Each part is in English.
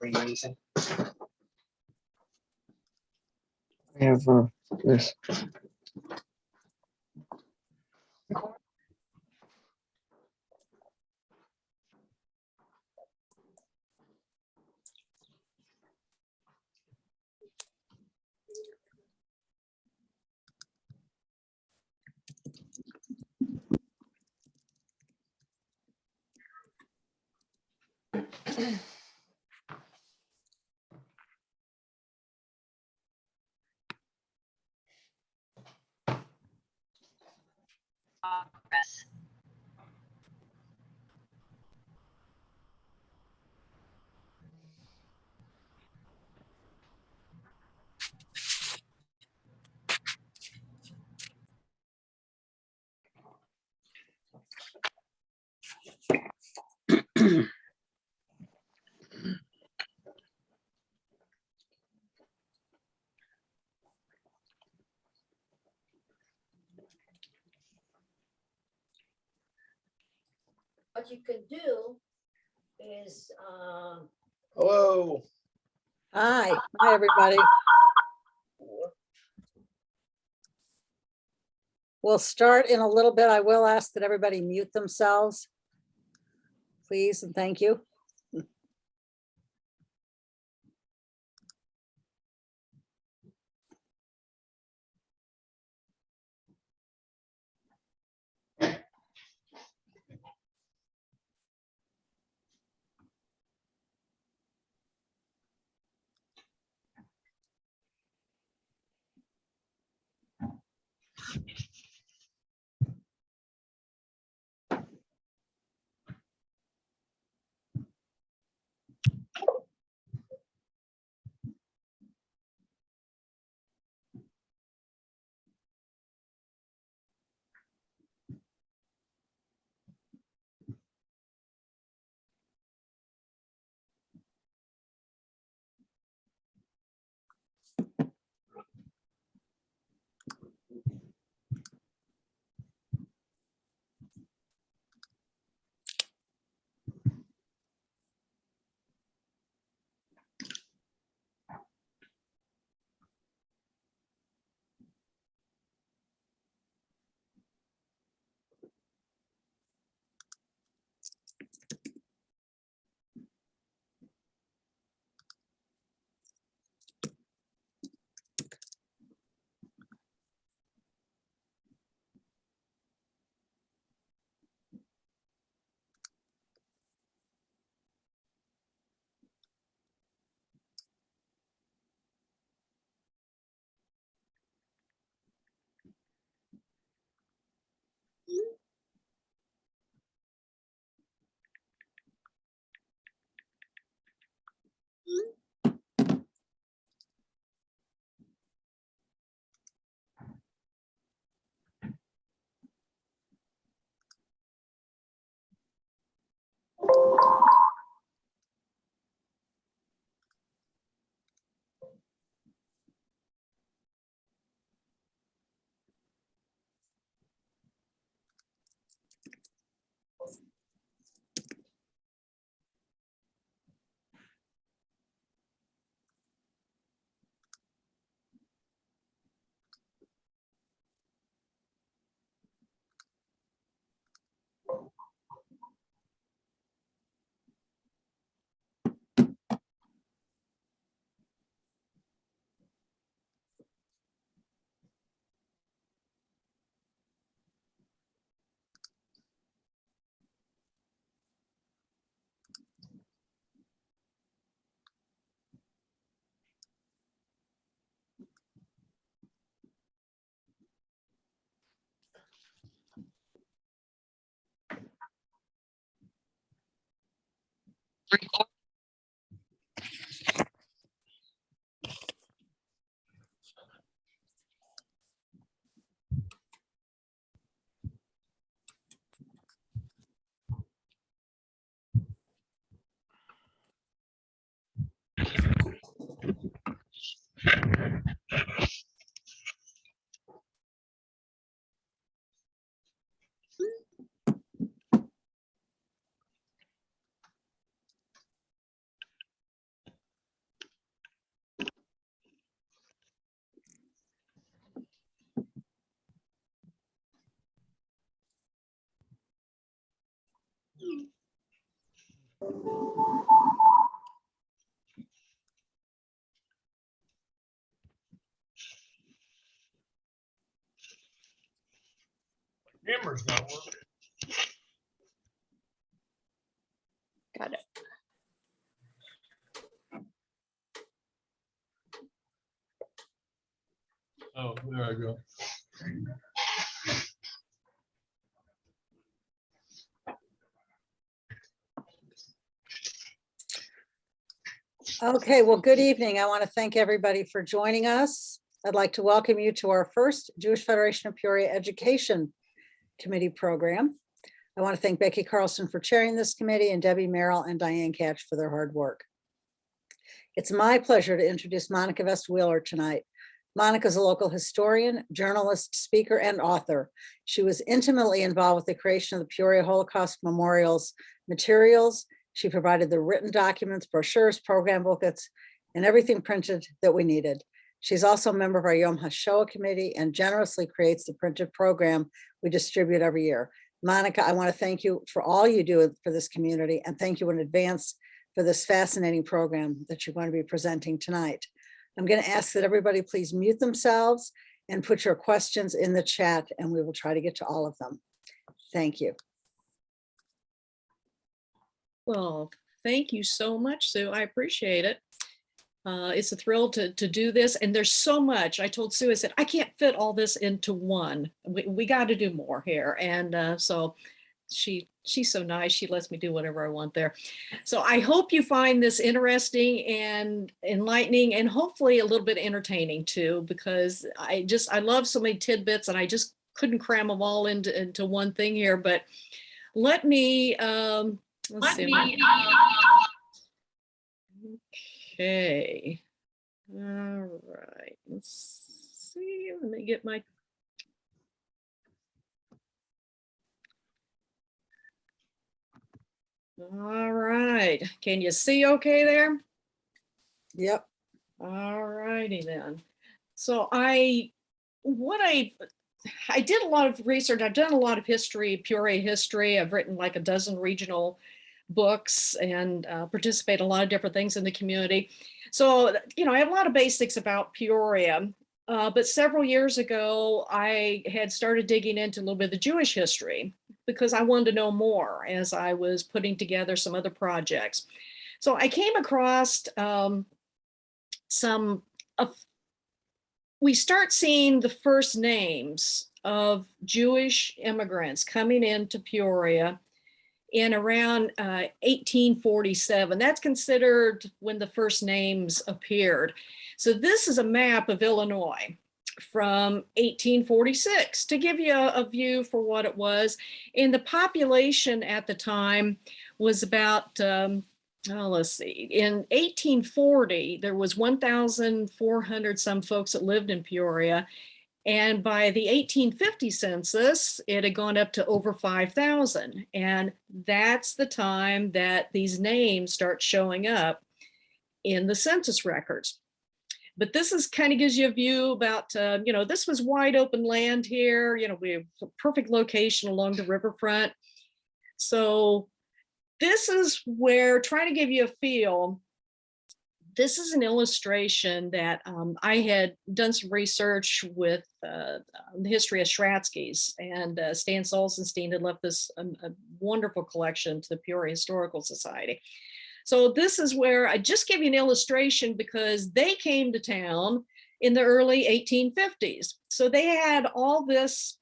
are you using? I have this. Progress. What you could do is, Hello. Hi, everybody. We'll start in a little bit. I will ask that everybody mute themselves, please, and thank you. Camera's not working. Got it. Oh, there I go. Okay, well, good evening. I want to thank everybody for joining us. I'd like to welcome you to our first Jewish Federation of Peoria Education Committee program. I want to thank Becky Carlson for chairing this committee and Debbie Merrill and Diane Catch for their hard work. It's my pleasure to introduce Monica Vest-Wheeler tonight. Monica is a local historian, journalist, speaker, and author. She was intimately involved with the creation of the Peoria Holocaust Memorial's materials. She provided the written documents, brochures, program booklets, and everything printed that we needed. She's also a member of our Yom HaShoah committee and generously creates the printed program we distribute every year. Monica, I want to thank you for all you do for this community and thank you in advance for this fascinating program that you're going to be presenting tonight. I'm going to ask that everybody please mute themselves and put your questions in the chat and we will try to get to all of them. Thank you. Well, thank you so much, Sue. I appreciate it. It's a thrill to do this. And there's so much. I told Sue, I said, I can't fit all this into one. We got to do more here. And so she's so nice. She lets me do whatever I want there. So I hope you find this interesting and enlightening and hopefully a little bit entertaining too, because I love so many tidbits and I just couldn't cram them all into one thing here. But let me, let's see. Okay. All right. Let's see. Let me get my. All right. Can you see okay there? Yep. All righty then. So I did a lot of research. I've done a lot of history, Peoria history. I've written like a dozen regional books and participate in a lot of different things in the community. So, you know, I have a lot of basics about Peoria, but several years ago, I had started digging into a little bit of the Jewish history because I wanted to know more as I was putting together some other projects. So I came across we start seeing the first names of Jewish immigrants coming into Peoria in around 1847. That's considered when the first names appeared. So this is a map of Illinois from 1846 to give you a view for what it was. And the population at the time was about, let's see, in 1840, there was 1,400 some folks that lived in Peoria. And by the 1850 census, it had gone up to over 5,000. And that's the time that these names start showing up in the census records. But this is kind of gives you a view about, you know, this was wide open land here. You know, we have a perfect location along the riverfront. So this is where, trying to give you a feel, this is an illustration that I had done some research with the history of Schratzky's, and Stan Solzenstein had left this a wonderful collection to the Peoria Historical Society. So this is where I just give you an illustration because they came to town in the early 1850s. So they had all this,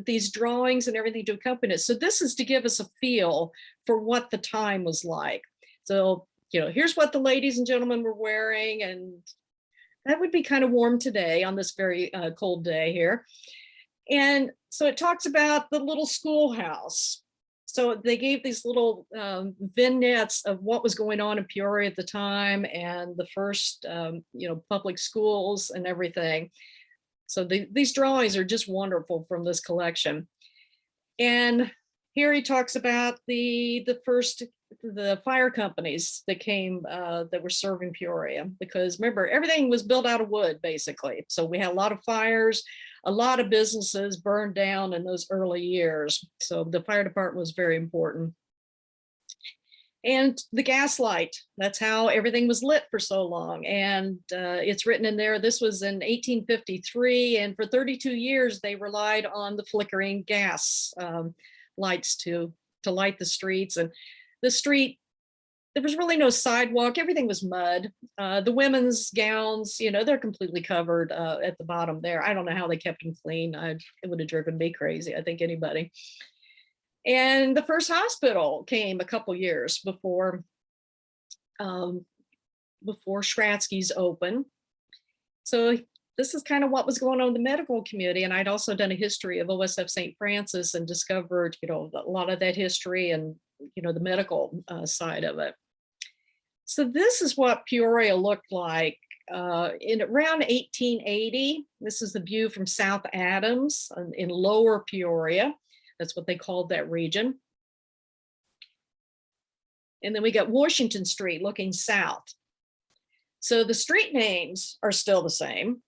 these drawings and everything to accompany it. So this is to give us a feel for what the time was like. So, you know, here's what the ladies and gentlemen were wearing, and that would be kind of warm today on this very cold day here. And so it talks about the little schoolhouse. So they gave these little vignettes of what was going on in Peoria at the time and the first, you know, public schools and everything. So these drawings are just wonderful from this collection. And here he talks about the fire companies that came that were serving Peoria, because remember, everything was built out of wood basically. So we had a lot of fires, a lot of businesses burned down in those early years. So the fire department was very important. And the gas light, that's how everything was lit for so long. And it's written in there, this was in 1853. And for 32 years, they relied on the flickering gas lights to light the streets. And the street, there was really no sidewalk. Everything was mud. The women's gowns, you know, they're completely covered at the bottom there. I don't know how they kept them clean. It would have driven me crazy, I think anybody. And the first hospital came a couple years before Schratsky's open. So this is kind of what was going on in the medical community. And I'd also done a history of OSF St. Francis and discovered, you know, a lot of that history and, you know, the medical side of it. So this is what Peoria looked like in around 1880. This is the view from South Adams in Lower Peoria. That's what they called that region. And then we got Washington Street looking south. So the street names are still the same.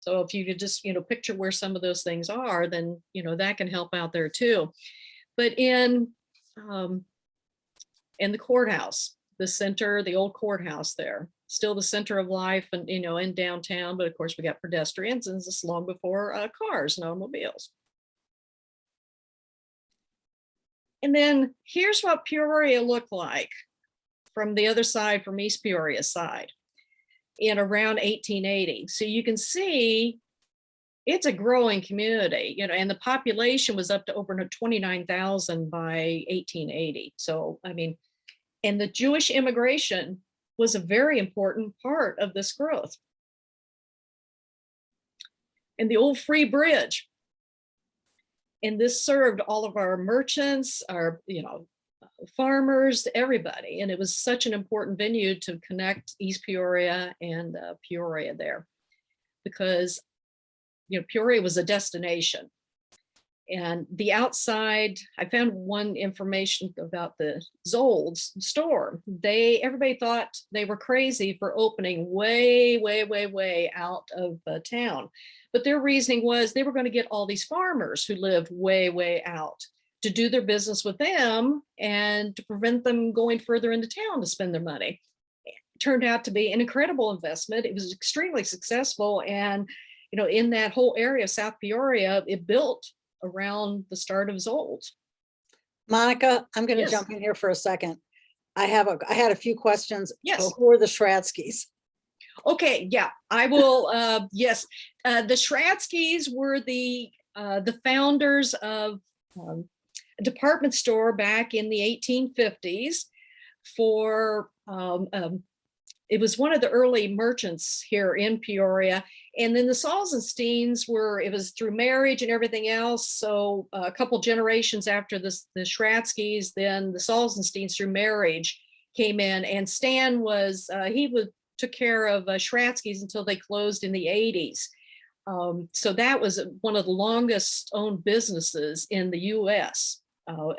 So if you could just, you know, picture where some of those things are, then, you know, that can help out there too. But in the courthouse, the center, the old courthouse there, still the center of life and, you know, in downtown, but of course we got pedestrians, and this is long before cars and automobiles. And then here's what Peoria looked like from the other side, from East Peoria side in around 1880. So you can see it's a growing community, you know, and the population was up to over 29,000 by 1880. So, I mean, and the Jewish immigration was a very important part of this growth. And the old Free Bridge. And this served all of our merchants, our, you know, farmers, everybody. And it was such an important venue to connect East Peoria and Peoria there, because, you know, Peoria was a destination. And the outside, I found one information about the Zoll's store. Everybody thought they were crazy for opening way, way, way, way out of town. But their reasoning was they were going to get all these farmers who lived way, way out to do their business with them and to prevent them going further into town to spend their money. It turned out to be an incredible investment. It was extremely successful. And, you know, in that whole area of South Peoria, it built around the start of Zoll's. Monica, I'm going to Yes. jump in here for a second. I had a few questions. Yes. Who are the Schratskys? Okay, yeah, I will. Yes, the Schratskys were the founders of a department store back in the 1850s. It was one of the early merchants here in Peoria. And then the Salzensteins it was through marriage and everything else. So a couple generations after the Schratskys, then the Salzensteins through marriage came in, and Stan took care of Schratskys until they closed in the 80s. So that was one of the longest owned businesses in the US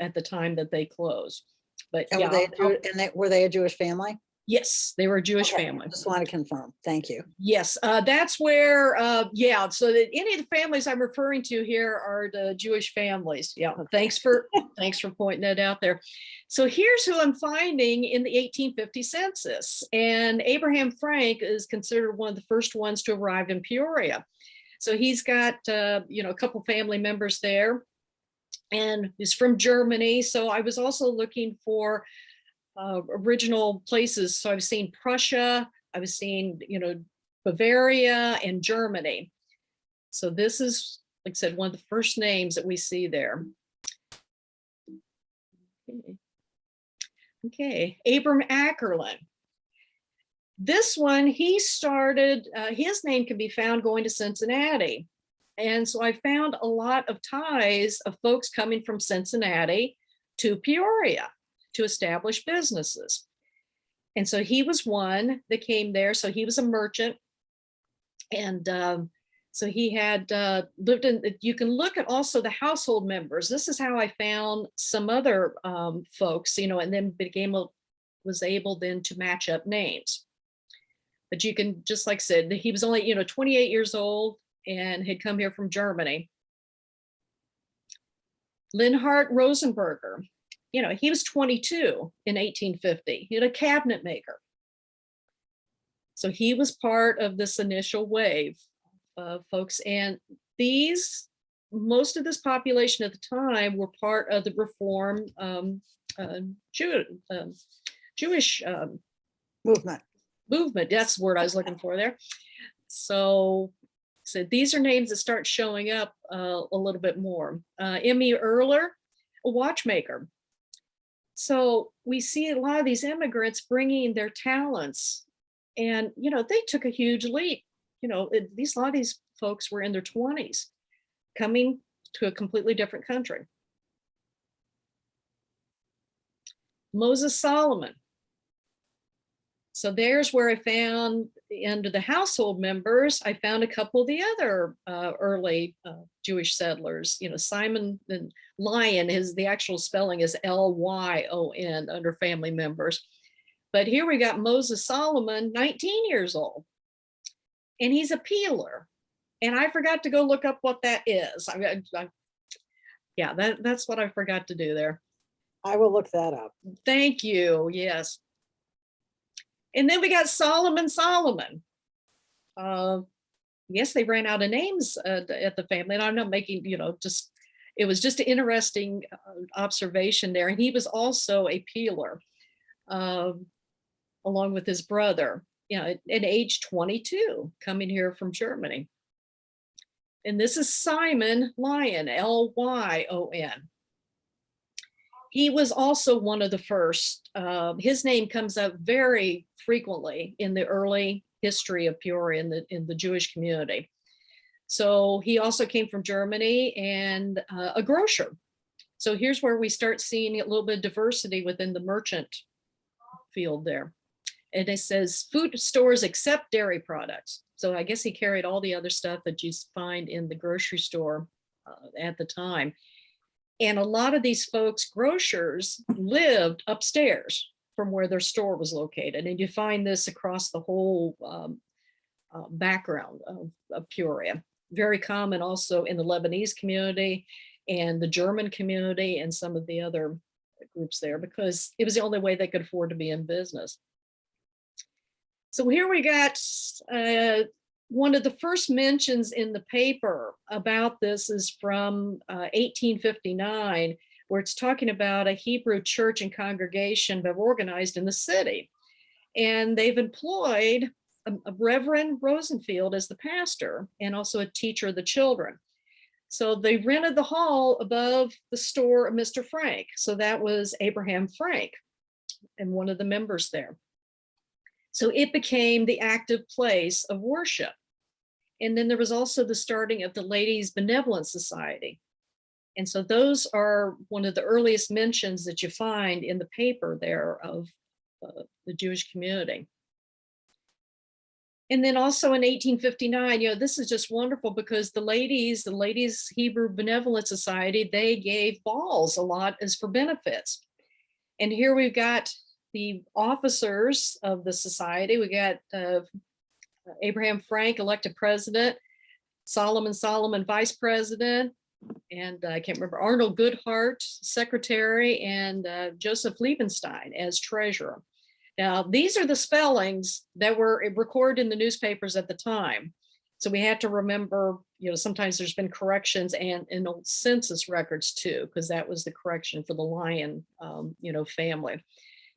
at the time that they closed. But And yeah, were they a Jewish family? yes, they were a Jewish Okay, family. just want to confirm. Thank you. Yes, that's where, yeah, so that any of the families I'm referring to here are the Jewish families. Yeah, thanks for pointing that out there. So here's who I'm finding in the 1850 census. And Abraham Frank is considered one of the first ones to arrive in Peoria. So he's got, you know, a couple family members there, and he's from Germany. So I was also looking for original places. So I've seen Prussia, I was seeing, you know, Bavaria and Germany. So this is, like I said, one of the first names that we see there. Okay, Abram Ackerlin. This one, he started, his name can be found going to Cincinnati. And so I found a lot of ties of folks coming from Cincinnati to Peoria to establish businesses. And so he was one that came there. So he was a merchant. And so he had lived in, you can look at also the household members. This is how I found some other folks, you know, and then was able then to match up names. But you can, just like I said, he was only, you know, 28 years old. and had come here from Germany. Linhart Rosenberger, he was 22 in 1850. He had a cabinet maker. So he was part of this initial wave of folks. And most of this population at the time were part of the Reform Jewish Movement. movement. That's the word I was looking for there. So these are names that start showing up a little bit more. Emmy Erler, a watchmaker. So we see a lot of these immigrants bringing their talents, and they took a huge leap. A lot of these folks were in their 20s, coming to a completely different country. Moses Solomon. So there's where I found, under the household members, I found a couple of the other early Jewish settlers. Simon and Lyon, the actual spelling is Lyon under family members. But here we got Moses Solomon, 19 years old, and he's a peeler. And I forgot to go look up what that is. Yeah, that's what I forgot to do there. I will look that up. Thank you. Yes. And then we got Solomon. Yes, they ran out of names at the family. And I'm not making, it was just an interesting observation there. And he was also a peeler, along with his brother, at age 22, coming here from Germany. And this is Simon Lyon, Lyon. He was also one of the first. His name comes up very frequently in the early history of Peoria in the Jewish community. So he also came from Germany, and a grocer. So here's where we start seeing a little bit of diversity within the merchant field there. And it says food stores except dairy products. So I guess he carried all the other stuff that you find in the grocery store at the time. And a lot of these folks, grocers, lived upstairs from where their store was located. And you find this across the whole background of Peoria. Very common also in the Lebanese community and the German community and some of the other groups there, because it was the only way they could afford to be in business. So here we got one of the first mentions in the paper about this is from 1859, where it's talking about a Hebrew church and congregation that organized in the city. And they've employed a Reverend Rosenfield as the pastor and also a teacher of the children. So they rented the hall above the store of Mr. Frank. So that was Abraham Frank and one of the members there. So it became the active place of worship. And then there was also the starting of the Ladies Benevolent Society. And so those are one of the earliest mentions that you find in the paper there of the Jewish community. And then also in 1859, this is just wonderful because the ladies Hebrew Benevolent Society, they gave balls a lot as for benefits. And here we've got the officers of the society. We got Abraham Frank, elected president, Solomon, vice president, and I can't remember, Arnold Goodhart, secretary, and Joseph Liebenstein as treasurer. Now, these are the spellings that were recorded in the newspapers at the time. So we had to remember, sometimes there's been corrections and in old census records too, because that was the correction for the Lyon, family.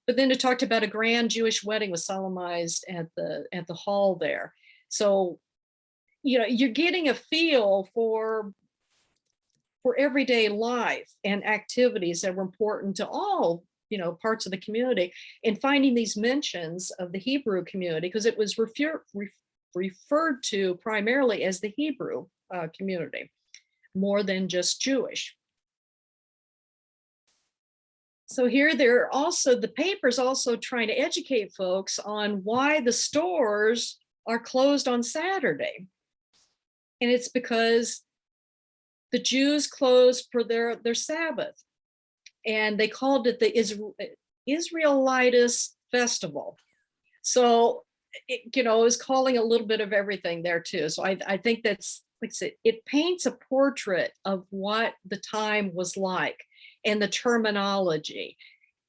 But then it talked about a grand Jewish wedding was solemnized at the hall there. So, you're getting a feel for everyday life and activities that were important to all, parts of the community, and finding these mentions of the Hebrew community, because it was referred to primarily as the Hebrew community, more than just Jewish. So here the paper's also trying to educate folks on why the stores are closed on Saturday. And it's because the Jews closed for their Sabbath. And they called it the Israelitis festival. So, it was calling a little bit of everything there too. So I think that's like I said, it paints a portrait of what the time was like and the terminology.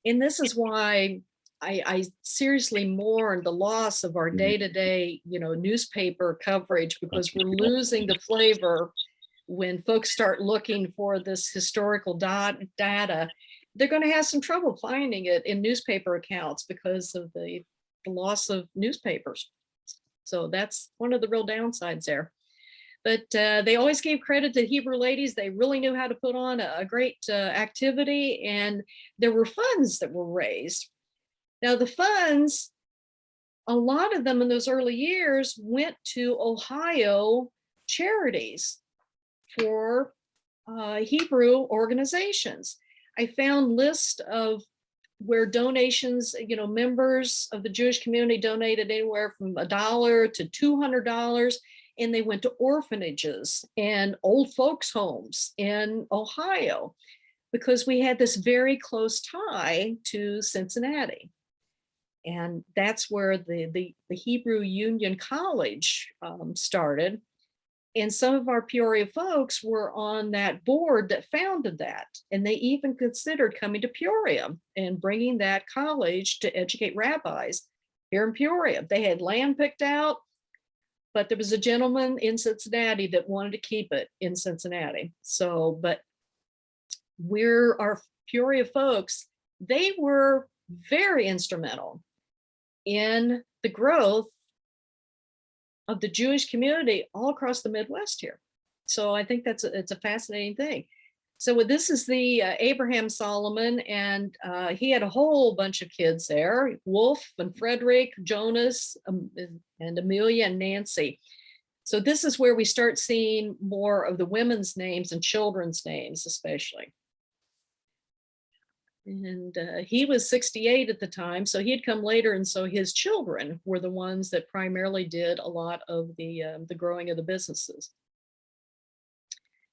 And this is why I seriously mourn the loss of our day-to-day, newspaper coverage, because we're losing the flavor when folks start looking for this historical data. They're going to have some trouble finding it in newspaper accounts because of the loss of newspapers. So that's one of the real downsides there. But they always gave credit to Hebrew ladies. They really knew how to put on a great activity, and there were funds that were raised. Now the funds, a lot of them in those early years went to Ohio charities for Hebrew organizations. I found lists of where donations, members of the Jewish community donated anywhere from $1 to $200, and they went to orphanages and old folks' homes in Ohio, because we had this very close tie to Cincinnati. And that's where the Hebrew Union College started. And some of our Peoria folks were on that board that founded that. And they even considered coming to Peoria and bringing that college to educate rabbis here in Peoria. They had land picked out, but there was a gentleman in Cincinnati that wanted to keep it in Cincinnati. So, but our Peoria folks, they were very instrumental in the growth of the Jewish community all across the Midwest here. So I think it's a fascinating thing. So this is the Abraham Solomon, and he had a whole bunch of kids there: Wolf and Frederick, Jonas, and Amelia and Nancy. So this is where we start seeing more of the women's names and children's names, especially. And he was 68 at the time, so he had come later, and so his children were the ones that primarily did a lot of the growing of the businesses.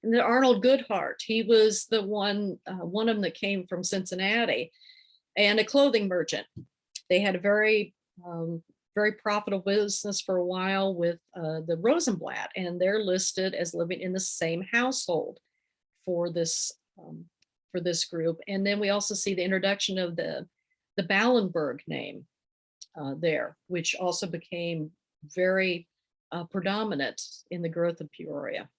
And then Arnold Goodhart, he was the one of them that came from Cincinnati, and a clothing merchant. They had a very profitable business for a while with the Rosenblatt, and they're listed as living in the same household for this group. And then we also see the introduction of the Ballenberg name there, which also became very predominant in the growth of Peoria.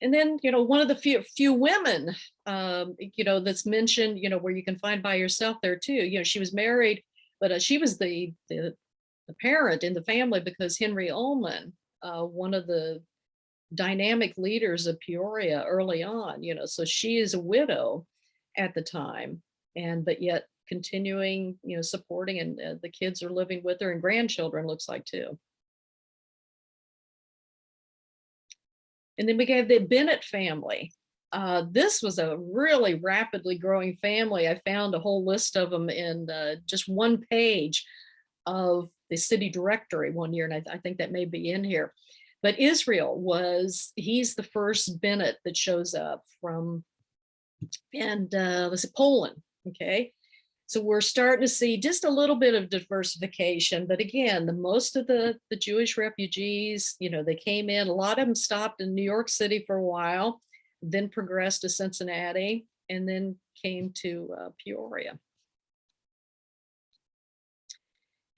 And then, one of the few women, that's mentioned, where you can find by yourself there too. She was married, but she was the parent in the family, because Henry Ullman, one of the dynamic leaders of Peoria early on, so she is a widow at the time, but yet continuing, supporting, and the kids are living with her, and grandchildren, looks like, too. And then we have the Bennett family. This was a really rapidly growing family. I found a whole list of them in just one page of the city directory one year, and I think that may be in here. But Israel he's the first Bennett that shows up from, and let's see, Poland, okay? So we're starting to see just a little bit of diversification, but again, most of the Jewish refugees, they came in, a lot of them stopped in New York City for a while, then progressed to Cincinnati, and then came to Peoria.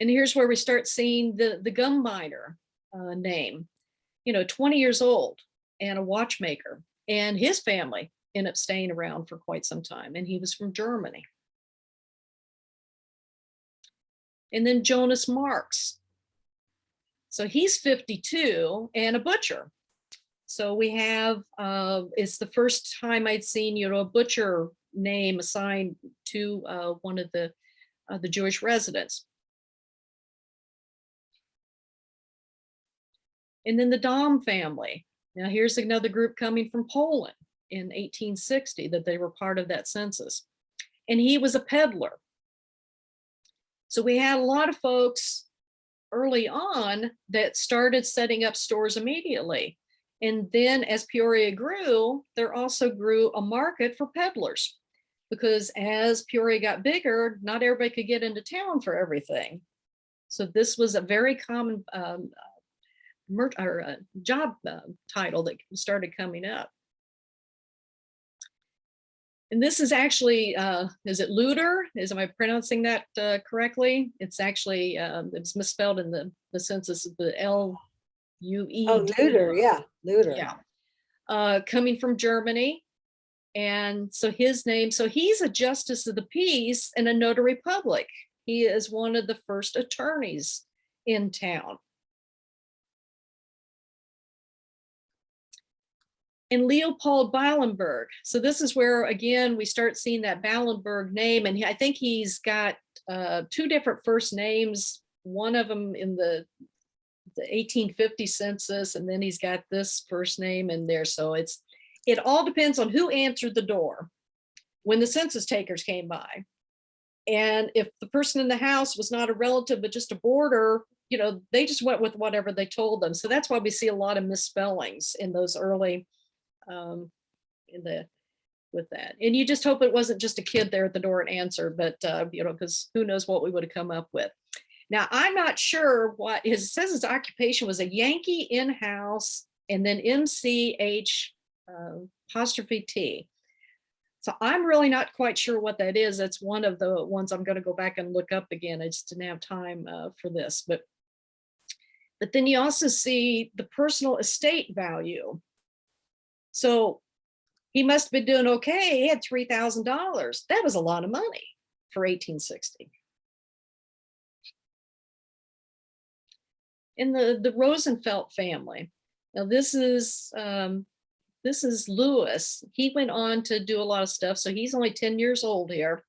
And here's where we start seeing the gum miner name. 20 years old and a watchmaker, and his family ended up staying around for quite some time, and he was from Germany. And then Jonas Marks. So he's 52 and a butcher. So we have, it's the first time I'd seen, a butcher name assigned to one of the Jewish residents. And then the Dom family. Now here's another group coming from Poland in 1860 that they were part of that census. And he was a peddler. So we had a lot of folks early on that started setting up stores immediately. And then as Peoria grew, there also grew a market for peddlers, because as Peoria got bigger, not everybody could get into town for everything. So this was a very common job title that started coming up. And this is actually, is it Luder? Am I pronouncing that correctly? It's actually, it's misspelled in the census, the L-U-E. Oh, Luder, yeah, Luder. Yeah. Coming from Germany. And so his name, so he's a justice of the peace and a notary public. He is one of the first attorneys in town. And Leopold Ballenberg. So this is where, again, we start seeing that Ballenberg name. And I think he's got two different first names, one of them in the 1850 census, and then he's got this first name in there. So it all depends on who answered the door when the census takers came by. And if the person in the house was not a relative, but just a boarder, you know, they just went with whatever they told them. So that's why we see a lot of misspellings in those early, with that. And you just hope it wasn't just a kid there at the door and answered, but, you know, because who knows what we would have come up with. Now, I'm not sure what it says his occupation was a Yankee in-house and then MCH apostrophe T. So I'm really not quite sure what that is. That's one of the ones I'm going to go back and look up again. I just didn't have time for this. But then you also see the personal estate value. So he must have been doing okay. He had $3,000. That was a lot of money for 1860. In the Rosenfeld family. Now this is Lewis. He went on to do a lot of stuff. So he's only 10 years old here,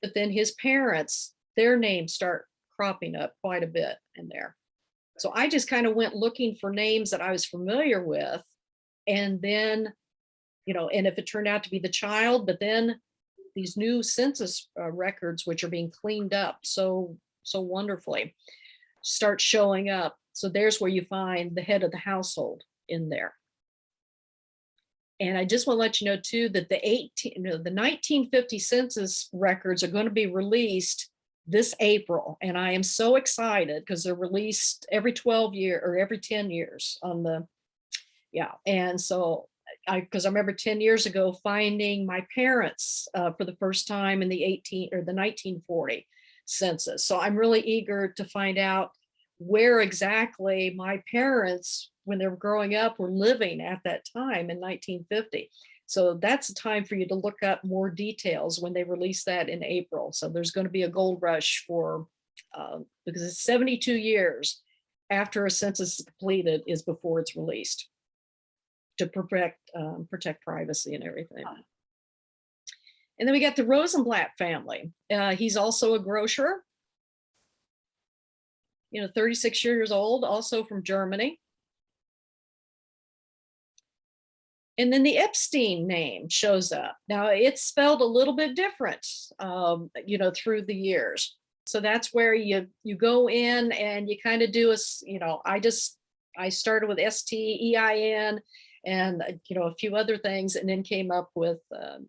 but then his parents, their names start cropping up quite a bit in there. So I just kind of went looking for names that I was familiar with. And then, you know, and if it turned out to be the child, but then these new census records, which are being cleaned up so wonderfully, start showing up. So there's where you find the head of the household in there. And I just want to let you know too that the 1950 census records are going to be released this April. And I am so excited because they're released every 12 years or every 10 years on the, yeah. And so because I remember 10 years ago finding my parents for the first time in the 1940 census. So I'm really eager to find out where exactly my parents, when they were growing up, were living at that time in 1950. So that's a time for you to look up more details when they release that in April. So there's going to be a gold rush for, because it's 72 years after a census is completed is before it's released to protect privacy and everything. And then we got the Rosenblatt family. He's also a grocer, you know, 36 years old, also from Germany. And then the Epstein name shows up. Now it's spelled a little bit different, you know, through the years. So that's where you go in and you kind of do a, you know, I started with STEIN and, you know, a few other things, and then came up with,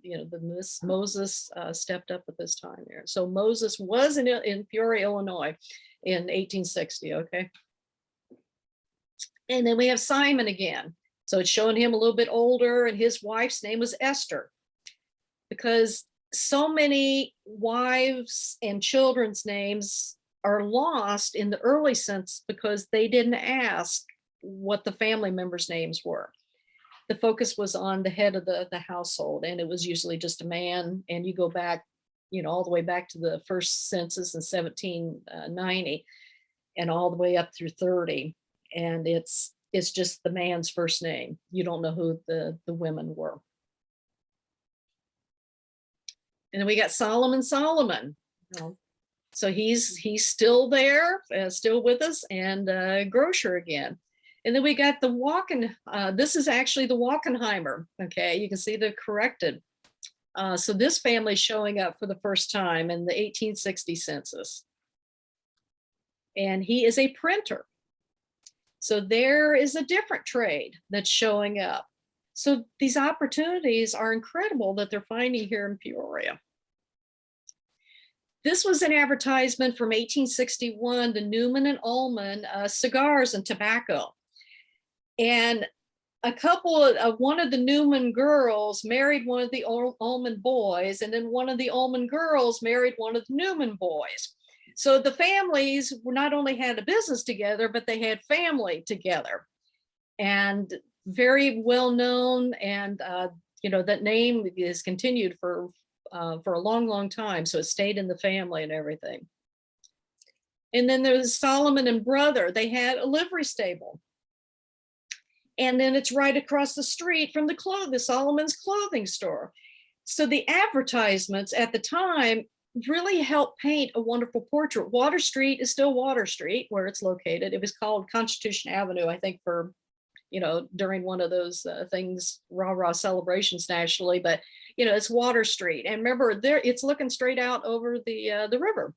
you know, this Moses stepped up at this time there. So Moses was in Peoria, Illinois in 1860, okay? And then we have Simon again. So it's showing him a little bit older, and his wife's name was Esther, because so many wives and children's names are lost in the early census because they didn't ask what the family members' names were. The focus was on the head of the household, and it was usually just a man. And you go back, you know, all the way back to the first census in 1790 and all the way up through 30. And it's just the man's first name. You don't know who the women were. And then we got Solomon. So he's still there, still with us, and grocer again. And then we got the Walken, this is actually the Walkenheimer. Okay, you can see they're corrected. So this family is showing up for the first time in the 1860 census. And he is a printer. So there is a different trade that's showing up. So these opportunities are incredible that they're finding here in Peoria. This was an advertisement from 1861 to Newman and Ullman cigars and tobacco. And one of the Newman girls married one of the Ullman boys, and then one of the Ullman girls married one of the Newman boys. So the families were not only had a business together, but they had family together, and very well known. And that name is continued for a long, long time. So it stayed in the family and everything. And then there's Solomon and Brother. They had a livery stable. And then it's right across the street from the Solomon's clothing store. So the advertisements at the time really helped paint a wonderful portrait. Water Street is still Water Street where it's located. It was called Constitution Avenue, I think, for, during one of those things, rah-rah celebrations nationally, but, it's Water Street. And remember, it's looking straight out over the river.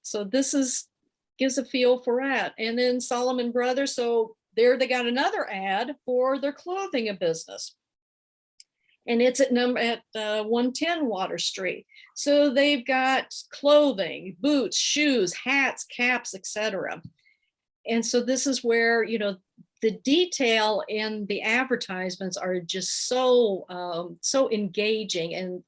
So gives a feel for that. And then Solomon Brothers, so there they got another ad for their clothing business. And it's at 110 Water Street. So they've got clothing, boots, shoes, hats, caps, etc. And so this is where, the detail in the advertisements are just so engaging. And,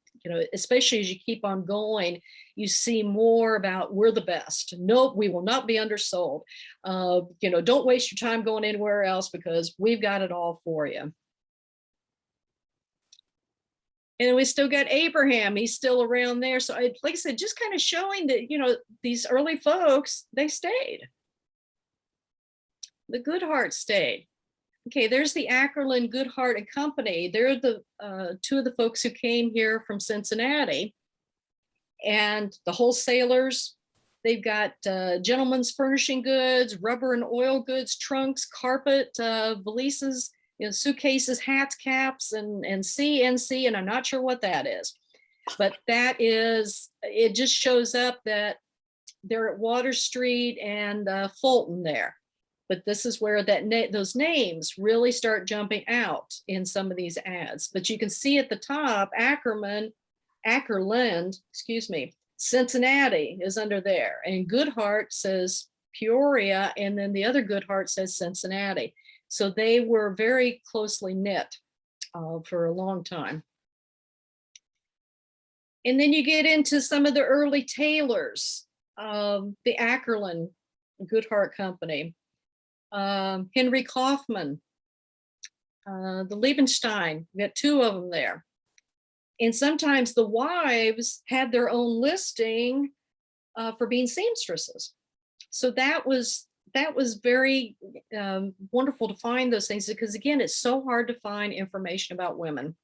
especially as you keep on going, you see more about we're the best. Nope, we will not be undersold. Don't waste your time going anywhere else because we've got it all for you. And we still got Abraham. He's still around there. So like I said, just kind of showing that, these early folks, they stayed. The Goodhart stayed. Okay, there's the Ackerland, Goodhart and Company. They're the two of the folks who came here from Cincinnati. And the wholesalers, they've got gentlemen's furnishing goods, rubber and oil goods, trunks, carpet, valises, suitcases, hats, caps, and CNC, and I'm not sure what that is. But it just shows up that they're at Water Street and Fulton there. But this is where those names really start jumping out in some of these ads. But you can see at the top, Ackerland, Cincinnati is under there. And Goodhart says Peoria, and then the other Goodhart says Cincinnati. So they were very closely knit for a long time. And then you get into some of the early tailors, the Ackerland Goodhart Company. Henry Kaufman, the Liebenstein, we got two of them there. And sometimes the wives had their own listing for being seamstresses. So that was very wonderful to find those things, because again, it's so hard to find information about women.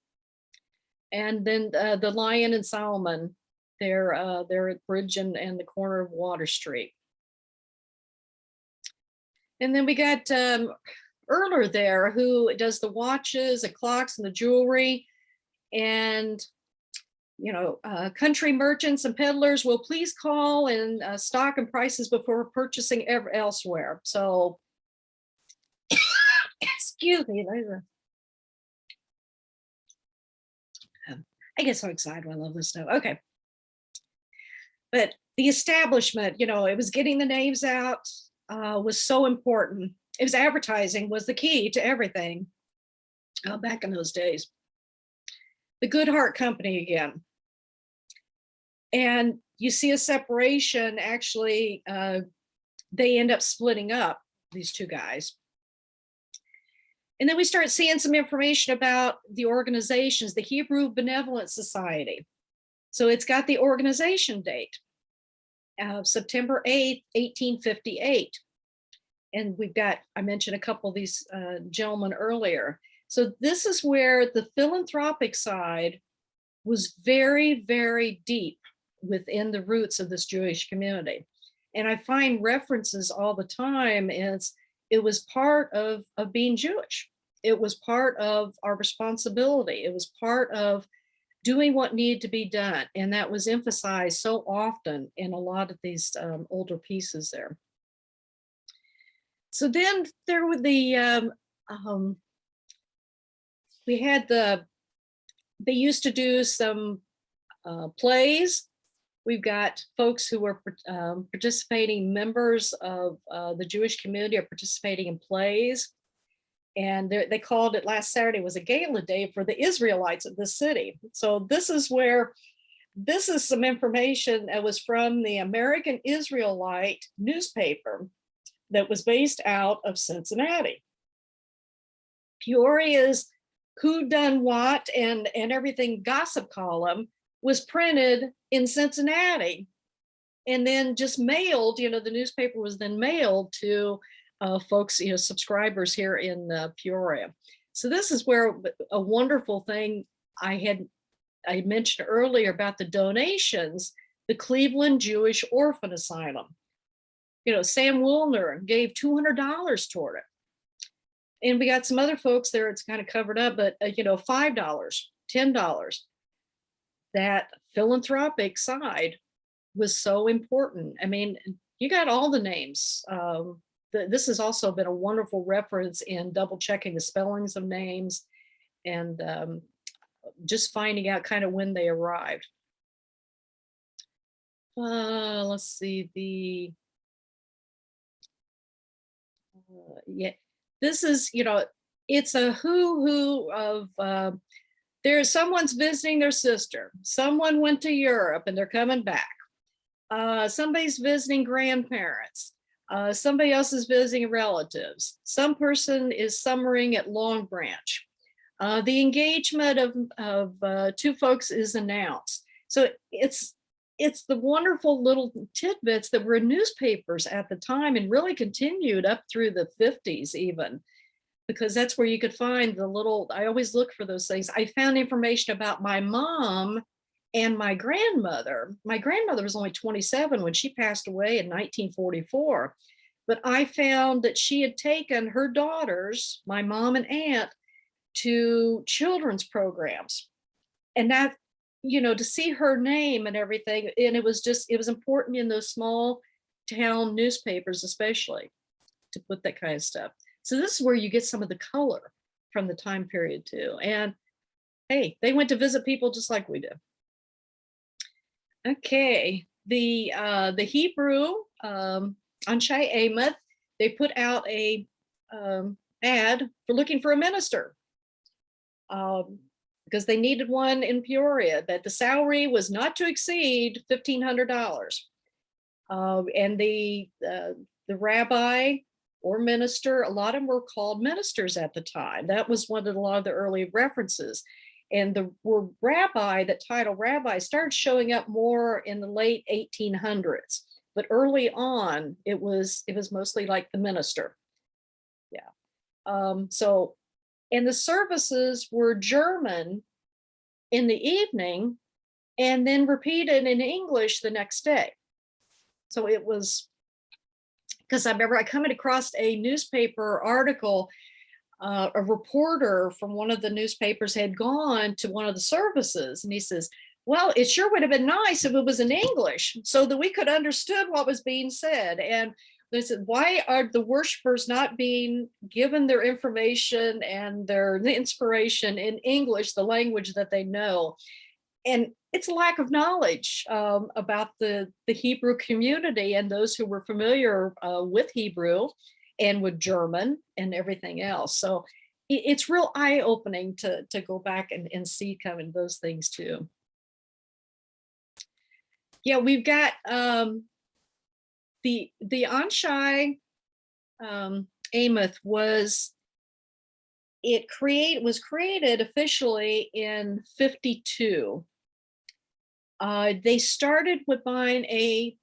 And then the Lion and Solomon, they're at Bridge and the corner of Water Street. And then we got Erler there, who does the watches, the clocks, and the jewelry. And, country merchants and peddlers will please call and stock and prices before purchasing elsewhere. So, excuse me. I get so excited when I love this stuff. Okay. But the establishment, it was getting the names out. Was so important. It was advertising was the key to everything back in those days. The Goodhart Company again. And you see a separation, actually, they end up splitting up, these two guys. And then we start seeing some information about the organizations, the Hebrew Benevolent Society. So it's got the organization date. September 8th, 1858. And I mentioned a couple of these gentlemen earlier. So this is where the philanthropic side was very, very deep within the roots of this Jewish community. And I find references all the time as it was part of being Jewish. It was part of our responsibility. It was part of doing what needed to be done. And that was emphasized so often in a lot of these older pieces there. So then there were they used to do some plays. We've got folks who were participating members of the Jewish community are participating in plays. And they called it last Saturday was a gala day for the Israelites of the city. So this is some information that was from the American Israelite newspaper that was based out of Cincinnati. Peoria's Who Done What and everything gossip column was printed in Cincinnati and then just mailed, the newspaper was then mailed to folks, subscribers here in Peoria. So this is where a wonderful thing I mentioned earlier about the donations, the Cleveland Jewish Orphan Asylum. Sam Woolner gave $200 toward it. And we got some other folks there, it's kind of covered up, but $5, $10. That philanthropic side was so important. I mean, you got all the names. This has also been a wonderful reference in double checking the spellings of names and just finding out kind of when they arrived. Let's see, yeah, this is, it's a who of, there's someone's visiting their sister. Someone went to Europe and they're coming back. Somebody's visiting grandparents. Somebody else is visiting relatives. Some person is summering at Long Branch. The engagement of two folks is announced. So it's the wonderful little tidbits that were in newspapers at the time and really continued up through the 50s even, because that's where you could find the little, I always look for those things. I found information about my mom and my grandmother. My grandmother was only 27 when she passed away in 1944. But I found that she had taken her daughters, my mom and aunt, to children's programs. And that, to see her name and everything, and it was important in those small town newspapers, especially, to put that kind of stuff. So this is where you get some of the color from the time period too. And hey, they went to visit people just like we do. Okay, the Hebrew Anshe Amos, they put out a ad for looking for a minister because they needed one in Peoria, that the salary was not to exceed $1,500. And the rabbi or minister, a lot of them were called ministers at the time. That was one of a lot of the early references. And the word rabbi, that title rabbi, started showing up more in the late 1800s. But early on, it was mostly like the minister. Yeah. So, and the services were German in the evening and then repeated in English the next day. So it was, because I remember I coming across a newspaper article, a reporter from one of the newspapers had gone to one of the services and he says, well, it sure would have been nice if it was in English so that we could understood what was being said. And they said, why are the worshipers not being given their information and the inspiration in English, the language that they know? And it's a lack of knowledge about the Hebrew community and those who were familiar with Hebrew and with German and everything else. So it's real eye-opening to go back and see kind of those things too. Yeah, we've got the Anshe Amos was created officially in 52. They started with buying a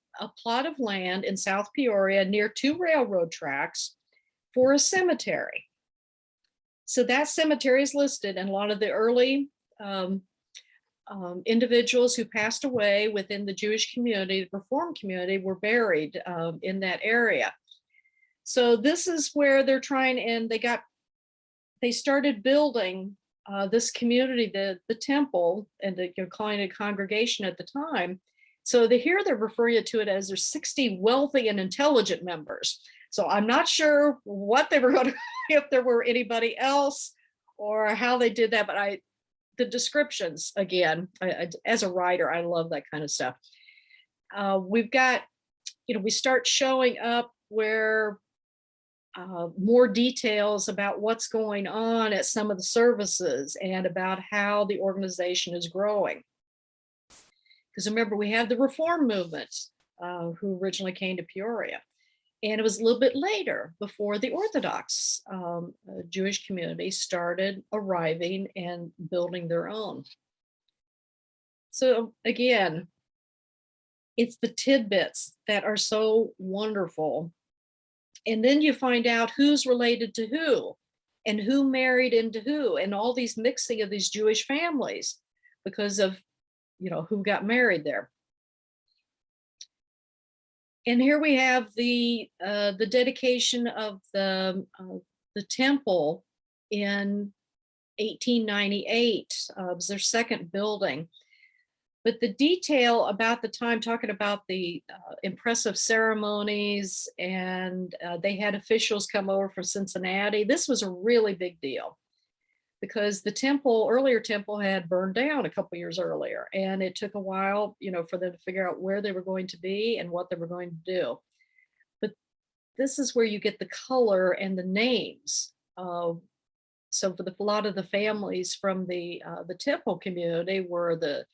plot of land in South Peoria near two railroad tracks for a cemetery. So that cemetery is listed, and a lot of the early individuals who passed away within the Jewish community, the Reform community, were buried in that area. So this is where they're trying, and they started building this community, the temple, and the calling it a congregation at the time. So they're referring to it as there's 60 wealthy and intelligent members. So I'm not sure what they were going to, if there were anybody else or how they did that, but the descriptions, again, as a writer, I love that kind of stuff. We've got, we start showing up where more details about what's going on at some of the services and about how the organization is growing. Because remember, we have the reform movement who originally came to Peoria. And it was a little bit later before the Orthodox Jewish community started arriving and building their own. So again, it's the tidbits that are so wonderful. And then you find out who's related to who and who married into who, and all these mixing of these Jewish families because of, who got married there. And here we have the dedication of the temple in 1898. It was their second building. But the detail about the time, talking about the impressive ceremonies, and they had officials come over from Cincinnati. This was a really big deal because the earlier temple had burned down a couple years earlier, and it took a while, for them to figure out where they were going to be and what they were going to do. But this is where you get the color and the names. So for a lot of the families from the temple community were the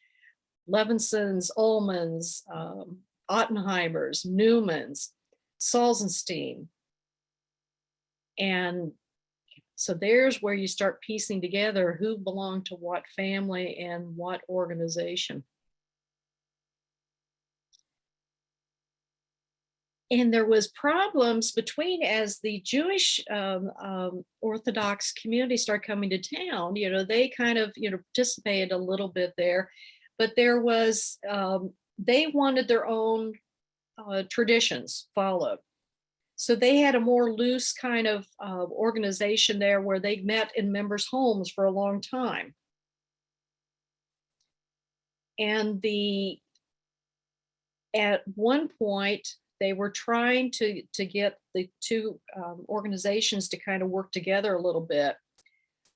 Levinsons, Ullmans, Ottenheimers, Newmans, Salzenstein. And so there's where you start piecing together who belonged to what family and what organization. And there was problems between, as the Jewish Orthodox community started coming to town, they kind of, participated a little bit there. But there was, they wanted their own traditions followed. So they had a more loose kind of organization there where they met in members' homes for a long time. And at one point, they were trying to get the two organizations to kind of work together a little bit.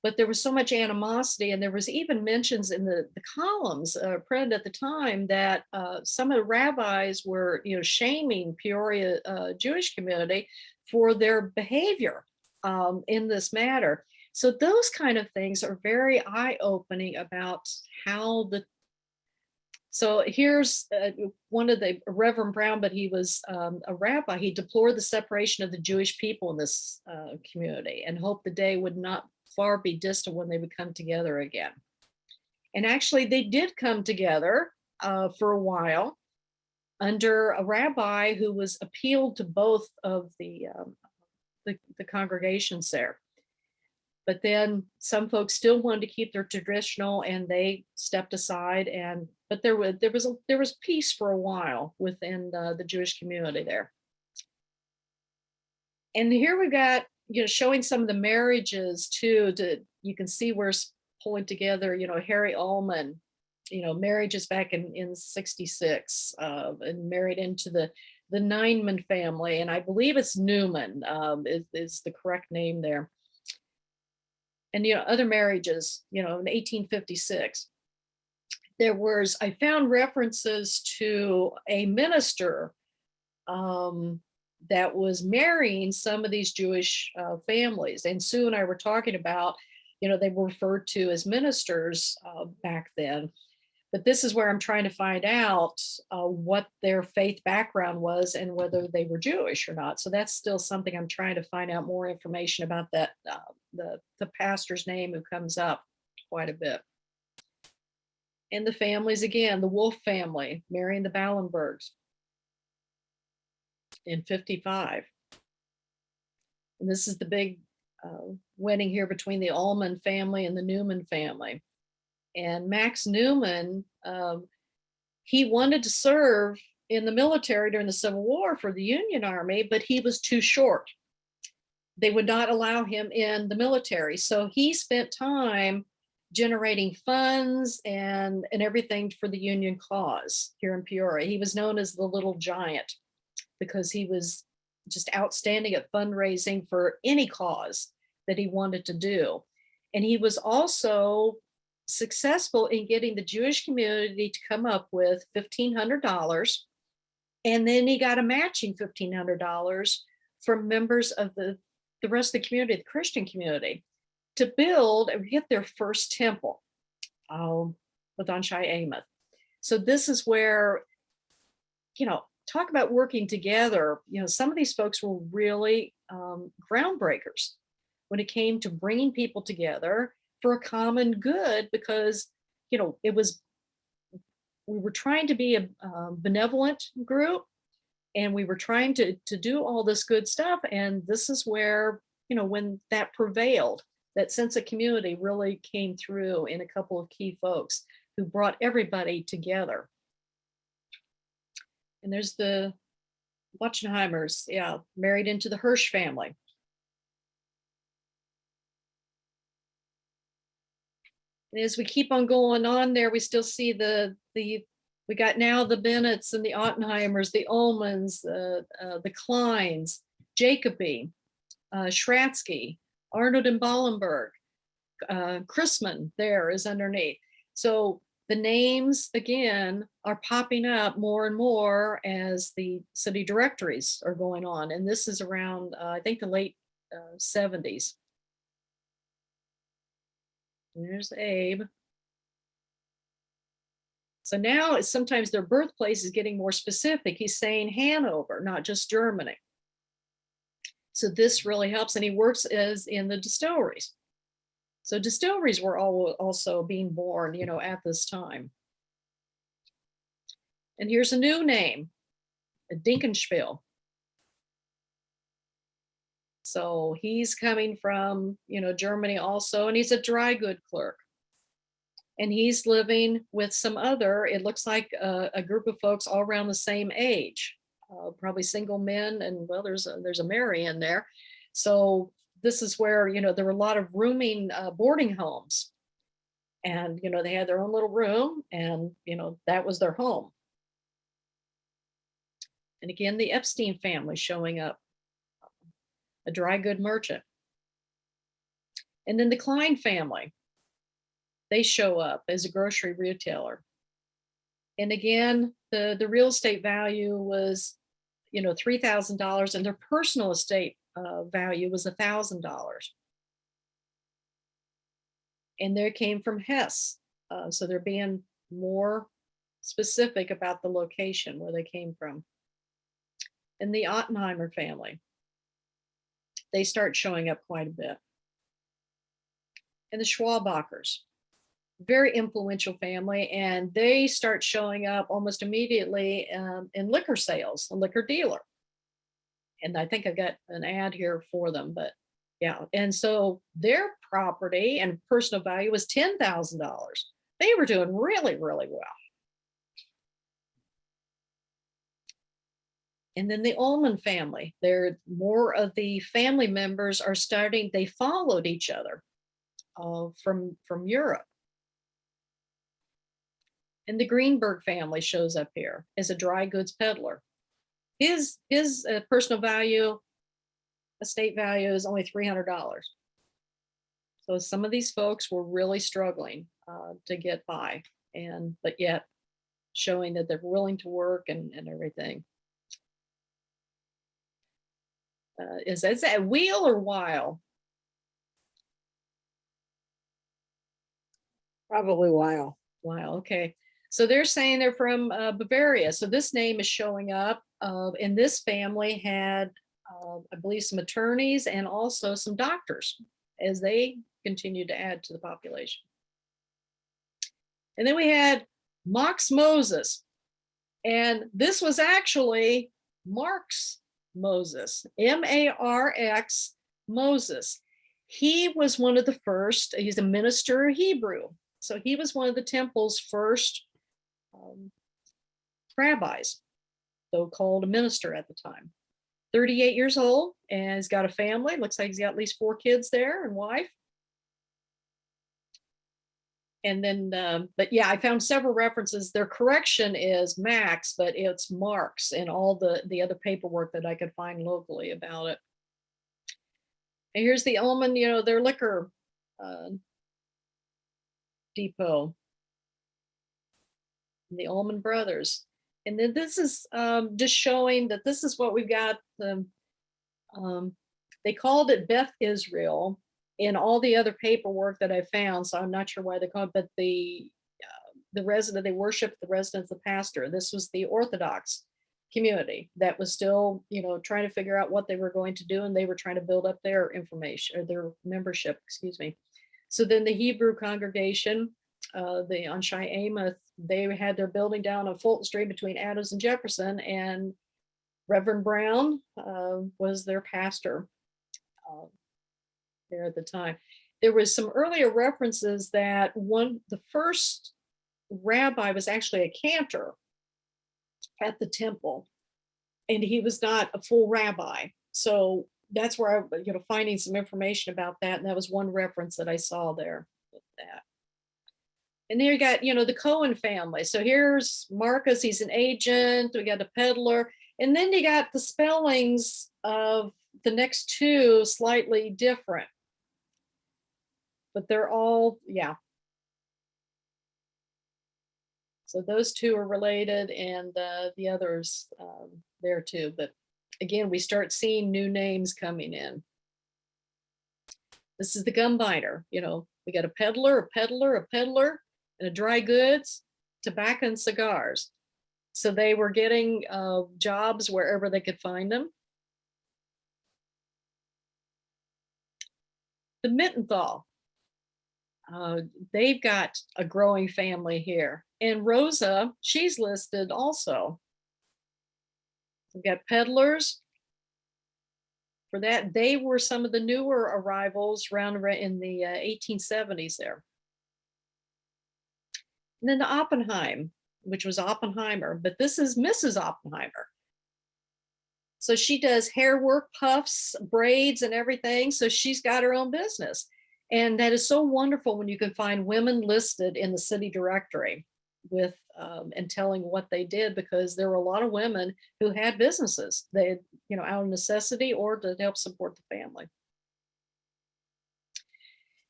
But there was so much animosity, and there was even mentions in the columns printed at the time that some of the rabbis were, shaming Peoria Jewish community for their behavior in this matter. So those kind of things are very eye-opening about how so here's one of the Reverend Brown, but he was a rabbi. He deplored the separation of the Jewish people in this community and hoped the day would not far be distant when they would come together again. And actually they did come together for a while under a rabbi who was appealed to both of the congregations there. But then some folks still wanted to keep their traditional, and they stepped aside. But there was peace for a while within the Jewish community there. And here we got, showing some of the marriages too. You can see where it's pulling together. Harry Ullman, marriages back in '66, and married into the Nineman family, and I believe it's Newman is the correct name there. And other marriages, in 1856. I found references to a minister that was marrying some of these Jewish families. And Sue and I were talking about, they were referred to as ministers back then. But this is where I'm trying to find out what their faith background was and whether they were Jewish or not. So that's still something I'm trying to find out more information about, that the pastor's name who comes up quite a bit. And the families, again, the Wolf family marrying the Ballenbergs in '55. And this is the big wedding here between the Ullman family and the Newman family. And Max Newman, he wanted to serve in the military during the Civil War for the Union Army, but he was too short. They would not allow him in the military. So he spent time generating funds and everything for the Union cause here in Peoria. He was known as the Little Giant because he was just outstanding at fundraising for any cause that he wanted to do. And he was also successful in getting the Jewish community to come up with $1,500. And then he got a matching $1,500 from members of the the rest of the community, the Christian community, to build and get their first temple with Anshai Amos. So this is where, talk about working together. Some of these folks were really groundbreakers when it came to bringing people together for a common good, because, we were trying to be a benevolent group, and we were trying to do all this good stuff. And this is where, when that prevailed, that sense of community really came through in a couple of key folks who brought everybody together. And there's the Wachenheimers, married into the Hirsch family. And as we keep on going on there, we still see we got now the Bennetts and the Ottenheimers, the Ullmans, the Kleins, Jacoby, Schratzky, Arnold and Ballenberg, Chrisman there is underneath. So the names, again, are popping up more and more as the city directories are going on. And this is around, I think, the late 70s. And there's Abe. So now sometimes their birthplace is getting more specific. He's saying Hanover, not just Germany. So this really helps. And he works as in the distilleries. So distilleries were also being born, at this time. And here's a new name, Dinkenspiel. So he's coming from, Germany also, and he's a dry good clerk. And he's living with some other, it looks like a group of folks all around the same age, probably single men, and well, there's a Mary in there. So this is where, there were a lot of rooming boarding homes, and, they had their own little room, and, that was their home. And again, the Epstein family showing up, a dry good merchant. And then the Klein family, they show up as a grocery retailer. And again, the real estate value was, $3,000, and their personal estate value was $1,000. And they came from Hesse. So they're being more specific about the location where they came from. And the Ottenheimer family, they start showing up quite a bit. And the Schwabachers, very influential family, and they start showing up almost immediately in liquor sales, a liquor dealer. And I think I've got an ad here for them, but yeah. And so their property and personal value was $10,000. They were doing really, really well. And then the Ullman family, more of the family members are starting, they followed each other from Europe. And the Greenberg family shows up here as a dry goods peddler. His personal value, estate value, is only $300. So some of these folks were really struggling to get by, but yet showing that they're willing to work and everything. Is that Wheel or Weil? Probably Weil. Wow, okay. So they're saying they're from Bavaria. So this name is showing up. And this family had, I believe, some attorneys and also some doctors as they continued to add to the population. And then we had Max Moses. And this was actually Marx Moses, M-A-R-X Moses. He was one of the first, he's a minister Hebrew. So he was one of the temple's first rabbis, so called a minister at the time. 38 years old, and he's got a family. Looks like he's got at least 4 kids there and wife. And then, but yeah, I found several references. Their correction is Max, but it's Marx in all the other paperwork that I could find locally about it. And here's the Ullman, their liquor depot. The Ullman brothers. And then this is just showing that this is what we've got. They called it Beth Israel in all the other paperwork that I found. So I'm not sure why they called it, but the resident, they worshiped the residence, the pastor. This was the Orthodox community that was still, trying to figure out what they were going to do. And they were trying to build up their information or their membership, excuse me. So then the Hebrew congregation, the on Chi-Amos, they had their building down on Fulton Street between Adams and Jefferson, and Reverend Brown was their pastor there at the time. There was some earlier references that the first rabbi was actually a cantor at the temple, and he was not a full rabbi. So that's where I, finding some information about that. And that was one reference that I saw there with that. And there you got, the Cohen family. So here's Marcus, he's an agent. We got a peddler. And then you got the spellings of the next two slightly different. But they're all, yeah. So those two are related, and the others there too. But again, we start seeing new names coming in. This is the gum binder. We got a peddler, and a dry goods, tobacco and cigars. So they were getting jobs wherever they could find them. The Mittenthal. They've got a growing family here. And Rosa, she's listed also. We've got peddlers. For that, they were some of the newer arrivals around in the 1870s there. And then the Oppenheim, which was Oppenheimer, but this is Mrs. Oppenheimer. So she does hair work, puffs, braids, and everything. So she's got her own business. And that is so wonderful when you can find women listed in the city directory with and telling what they did, because there were a lot of women who had businesses. They had, out of necessity or to help support the family.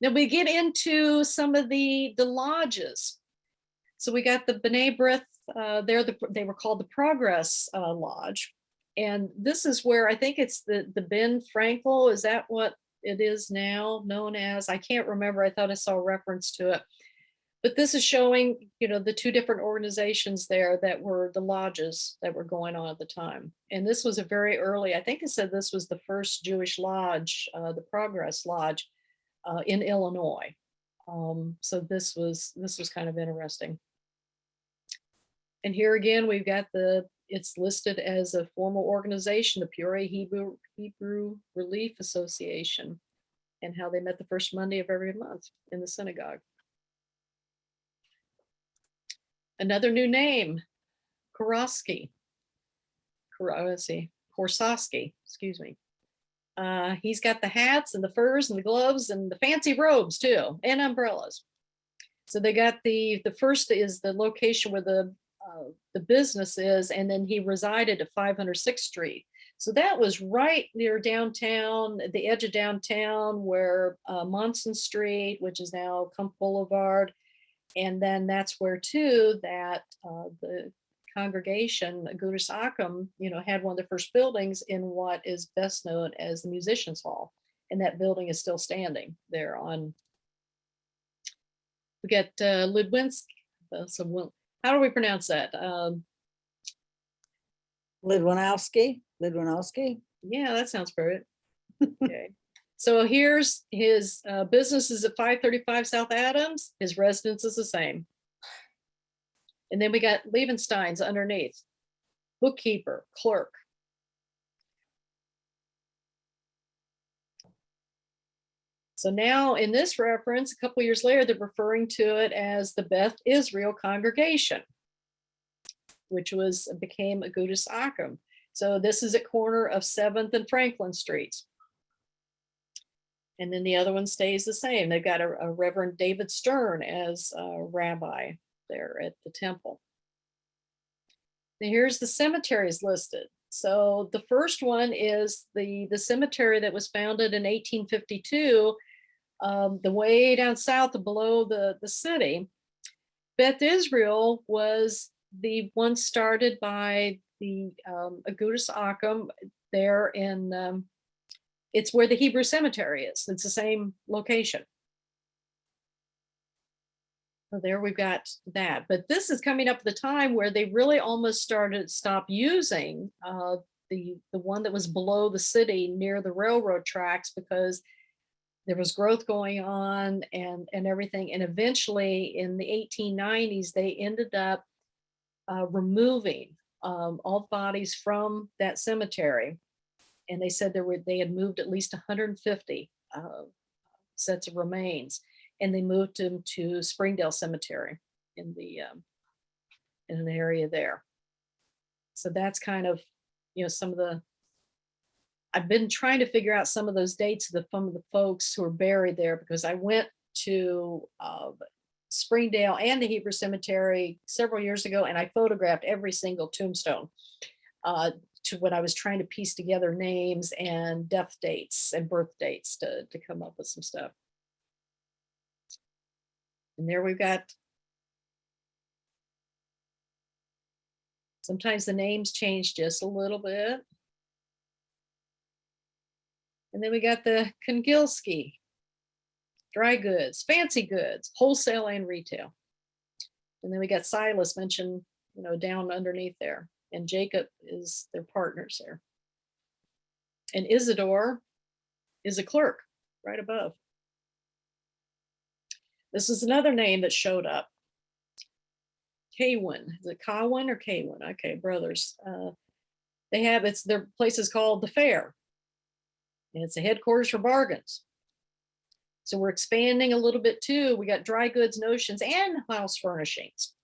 Now we get into some of the lodges. So we got the B'nai B'rith, they were called the Progress Lodge. And this is where I think it's the Ben Frankel, is that what it is now known as? I can't remember. I thought I saw a reference to it. But this is showing, the two different organizations there that were the lodges that were going on at the time. And this was a very early, I think it said this was the first Jewish lodge, the Progress Lodge in Illinois. So this was kind of interesting. And here again, we've got it's listed as a formal organization, the Peoria Hebrew Relief Association, and how they met the first Monday of every month in the synagogue. Another new name, Korsosky, excuse me. He's got the hats and the furs and the gloves and the fancy robes too, and umbrellas. So they got the first is the location where the business is, and then he resided at 506th Street. So that was right near downtown, the edge of downtown, where Monson Street, which is now Kump Boulevard, and then that's where too that the congregation, Agudas Achim, had one of the first buildings in what is best known as the Musicians Hall, and that building is still standing there on. We got Ludwinski. How do we pronounce that? Lidwanowski. Yeah, that sounds perfect. Okay. So here's his business is at 535 South Adams. His residence is the same. And then we got Levenstein's underneath. Bookkeeper, clerk. So now in this reference, a couple years later, they're referring to it as the Beth Israel congregation, which became Agudas Achim. So this is at corner of 7th and Franklin Streets. And then the other one stays the same. They've got a Reverend David Stern as a rabbi there at the temple. Now here's the cemeteries listed. So the first one is the cemetery that was founded in 1852, the way down south below the city. Beth Israel was the one started by the Agudas Achim there in it's where the Hebrew cemetery is. It's the same location. So there we've got that. But this is coming up at the time where they really almost stop using the one that was below the city near the railroad tracks, because there was growth going on and everything. And eventually in the 1890s, they ended up removing all the bodies from that cemetery. And they said they had moved at least 150 sets of remains, and they moved them to Springdale Cemetery in an area there. So that's kind of, some of the, I've been trying to figure out some of those dates of some of the folks who are buried there, because I went to Springdale and the Hebrew Cemetery several years ago, and I photographed every single tombstone to when I was trying to piece together names and death dates and birth dates to come up with some stuff. And there we've got, sometimes the names change just a little bit. And then we got the Kongilski, dry goods, fancy goods, wholesale and retail. And then we got Silas mentioned, down underneath there. And Jacob is their partners there. And Isidore is a clerk right above. This is another name that showed up. Kawin. Is it Kawin or Kawin? Okay, brothers. Their place is called the Fair. And it's a headquarters for bargains. So we're expanding a little bit too. We got dry goods, notions, and house furnishings.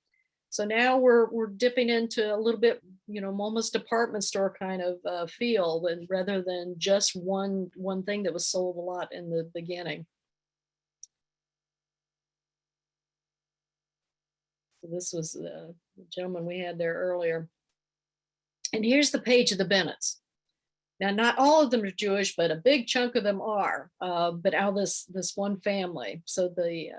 So now we're dipping into a little bit, almost department store kind of feel, and rather than just one thing that was sold a lot in the beginning. So this was the gentleman we had there earlier. And here's the page of the Bennetts. Now, not all of them are Jewish, but a big chunk of them are. But out of this one family, so the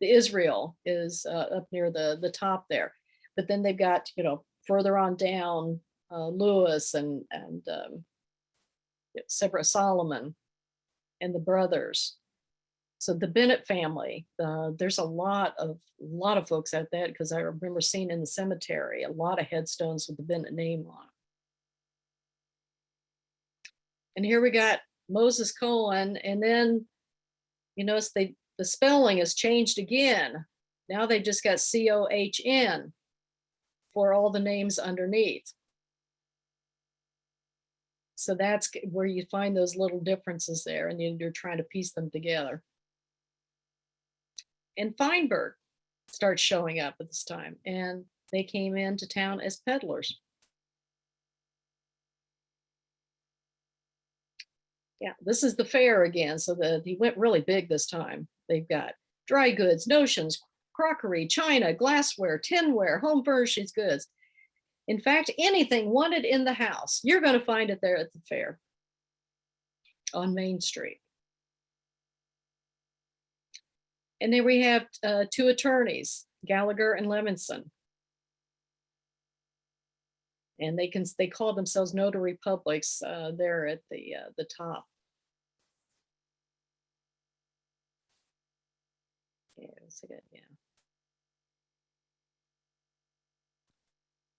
Israel is up near the top there. But then they've got, further on down, Lewis and separate Solomon and the brothers. So the Bennett family, there's a lot of folks out there, because I remember seeing in the cemetery a lot of headstones with the Bennett name on it. And here we got Moses Cohen, and then you notice the spelling has changed again. Now they've just got COHN for all the names underneath. So that's where you find those little differences there, and you're trying to piece them together. And Feinberg starts showing up at this time, and they came into town as peddlers. Yeah, this is the Fair again. So he went really big this time. They've got dry goods, notions, crockery, china, glassware, tinware, home furnishings goods. In fact, anything wanted in the house, you're going to find it there at the Fair on Main Street. And then we have two attorneys, Gallagher and Levinson. And they call themselves notary publics there at the top. Yeah.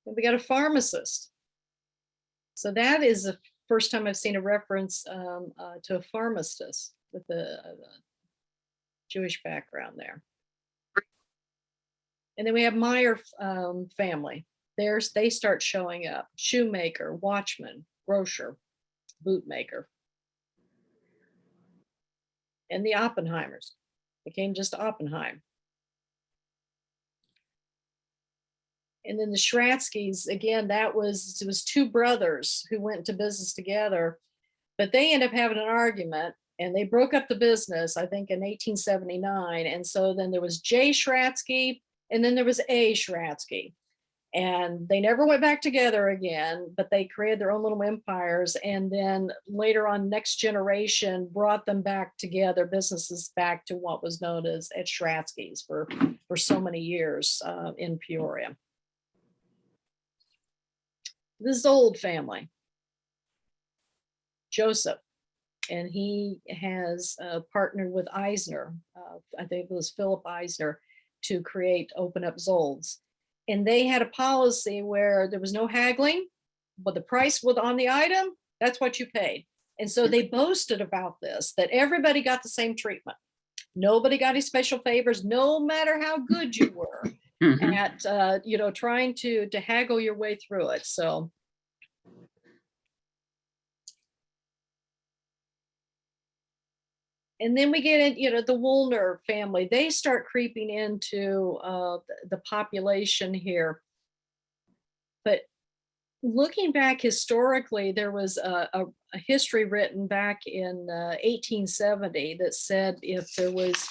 And we got a pharmacist. So that is the first time I've seen a reference to a pharmacist with a Jewish background there. And then we have Meyer family. They start showing up: shoemaker, watchman, grocer, bootmaker. And the Oppenheimers became just Oppenheim. And then the Schratzkys, again, it was two brothers who went into business together, but they ended up having an argument, and they broke up the business, I think, in 1879. And so then there was J. Schratzky, and then there was A. Schratzky. And they never went back together again, but they created their own little empires. And then later on, next generation brought them back together, businesses back to what was known as at Schratzky's for so many years in Peoria. This is the old family: Joseph and he has partnered with Eisner. I think it was Philip Eisner, to create Open Up Zolds. And they had a policy where there was no haggling, but the price was on the item, that's what you paid. And so they boasted about this, that everybody got the same treatment. Nobody got any special favors, no matter how good you were at, trying to haggle your way through it. So. And then we get in, the Woolner family. They start creeping into the population here. But looking back historically, there was a history written back in 1870 that said if there was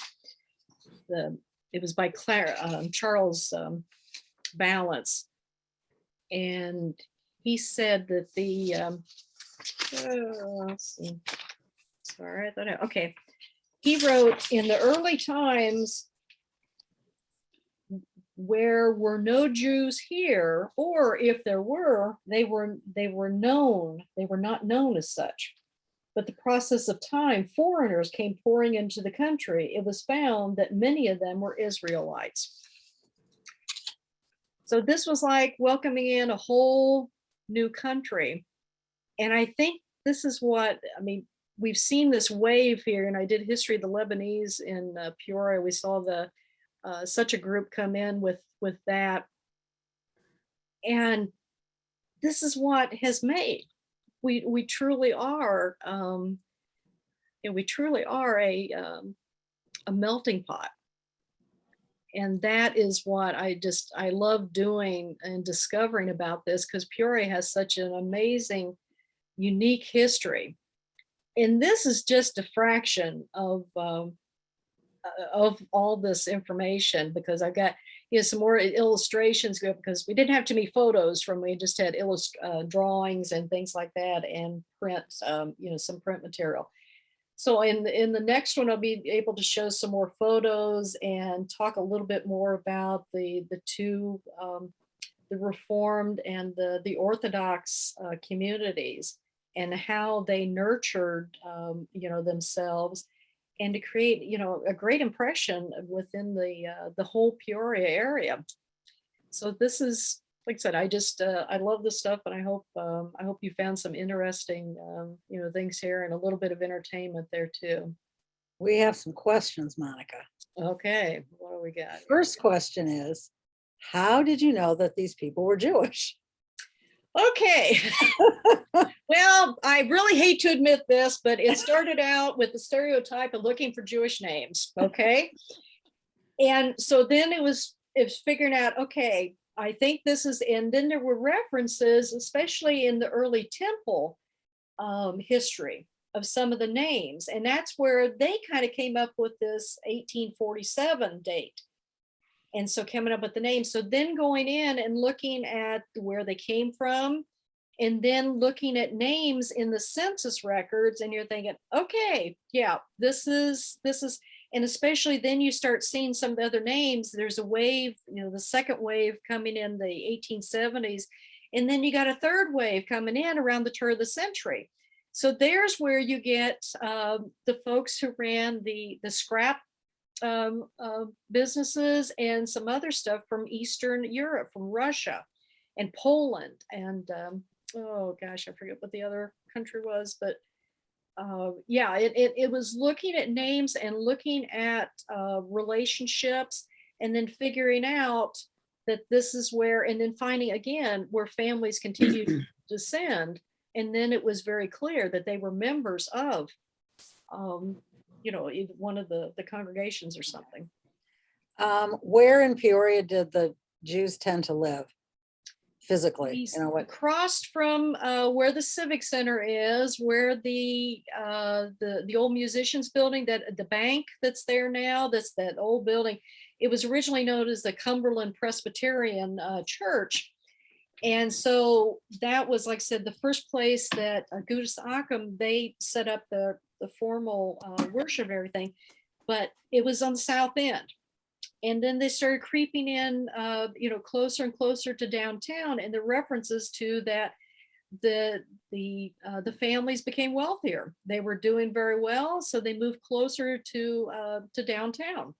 it was by Charles Balance, and he said that let's see. Sorry, I thought okay. He wrote, in the early times where were no Jews here, or if there were, they were known, they were not known as such. But the process of time, foreigners came pouring into the country. It was found that many of them were Israelites. So this was like welcoming in a whole new country. And I think this is what, we've seen this wave here, and I did history of the Lebanese in Peoria. We saw such a group come in with that. And this is what has made, we truly are, we truly are a melting pot. And that is what I love doing and discovering about this, because Peoria has such an amazing, unique history. And this is just a fraction of all this information, because I've got some more illustrations, because we didn't have too many photos we just had drawings and things like that, and print, some print material. So in the next one, I'll be able to show some more photos and talk a little bit more about the two, the Reformed and the Orthodox communities, and how they nurtured, themselves, and to create, a great impression within the whole Peoria area. So this is, like I said, I love this stuff, and I hope you found some interesting, things here, and a little bit of entertainment there too. We have some questions, Monica. Okay, what do we got? First question is, how did you know that these people were Jewish? Okay. Well, I really hate to admit this, but it started out with the stereotype of looking for Jewish names. Okay. And so then it was figuring out, okay, I think this is, and then there were references, especially in the early temple history, of some of the names. And that's where they kind of came up with this 1847 date. And so coming up with the names. So then going in and looking at where they came from, and then looking at names in the census records, and you're thinking, okay, yeah, this is, and especially then you start seeing some of the other names. There's a wave, the second wave coming in the 1870s, and then you got a third wave coming in around the turn of the century. So there's where you get the folks who ran the scrap businesses and some other stuff from Eastern Europe, from Russia and Poland, and oh gosh, I forget what the other country was, but yeah, it was looking at names and looking at relationships, and then figuring out that this is where, and then finding again where families continue to descend, and then it was very clear that they were members of one of the congregations or something. Where in Peoria did the Jews tend to live physically? Across from where the Civic Center is, where the old musicians building, that the bank that's there now, that's that old building. It was originally known as the Cumberland Presbyterian Church. And so that was, like I said, the first place that Agudas Achim, they set up the formal worship and everything, but it was on the south end. And then they started creeping in, closer and closer to downtown, and the references to that the families became wealthier. They were doing very well, so they moved closer to downtown.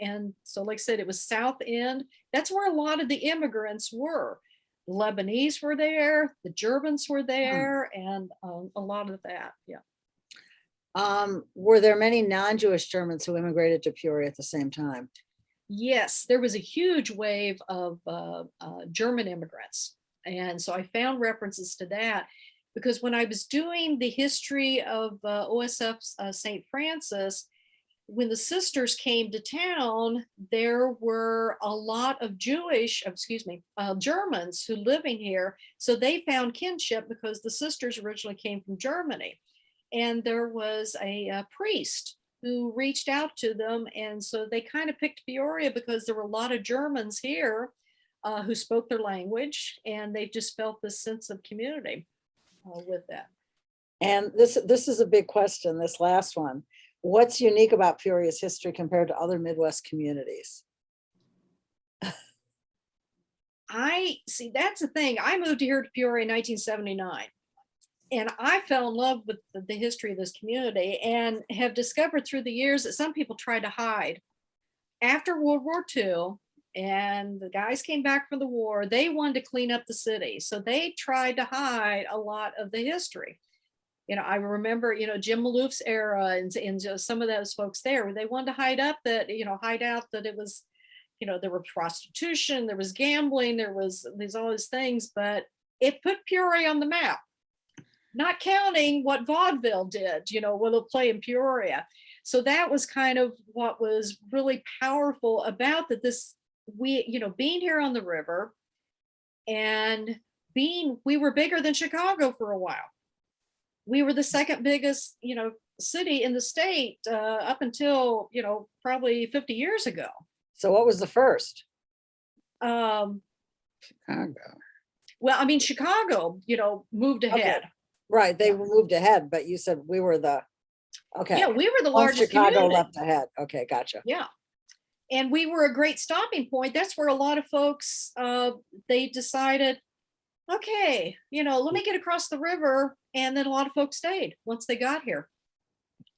And so, like I said, it was South End. That's where a lot of the immigrants were. The Lebanese were there, the Germans were there, and a lot of that. Yeah. Were there many non-Jewish Germans who immigrated to Peoria at the same time? Yes, there was a huge wave of German immigrants. And so I found references to that because when I was doing the history of OSF St. Francis, when the sisters came to town, there were a lot of Germans who living here. So they found kinship because the sisters originally came from Germany. And there was a priest who reached out to them. And so they kind of picked Peoria because there were a lot of Germans here who spoke their language, and they just felt this sense of community with that. And this is a big question, this last one. What's unique about Peoria's history compared to other Midwest communities? I see, that's the thing. I moved here to Peoria in 1979. And I fell in love with the history of this community and have discovered through the years that some people tried to hide. After World War II, and the guys came back from the war, they wanted to clean up the city. So they tried to hide a lot of the history. You know, I remember, you know, Jim Malouf's era and just some of those folks there, they wanted to hide out that it was, you know, there was prostitution, there was gambling, there was all these things, but it put Peoria on the map. Not counting what vaudeville did, you know, will play in Peoria. So that was kind of what was really powerful about that. Being here on the river and we were bigger than Chicago for a while. We were the second biggest, you know, city in the state up until, you know, probably 50 years ago. So what was the first? Chicago. Well, I mean, Chicago, you know, moved ahead. Okay. Right, they moved ahead, but you said we were okay. Yeah, we were the Once largest Chicago community. left ahead. Okay, gotcha. Yeah. And we were a great stopping point. That's where a lot of folks, they decided, okay, you know, let me get across the river. And then a lot of folks stayed once they got here.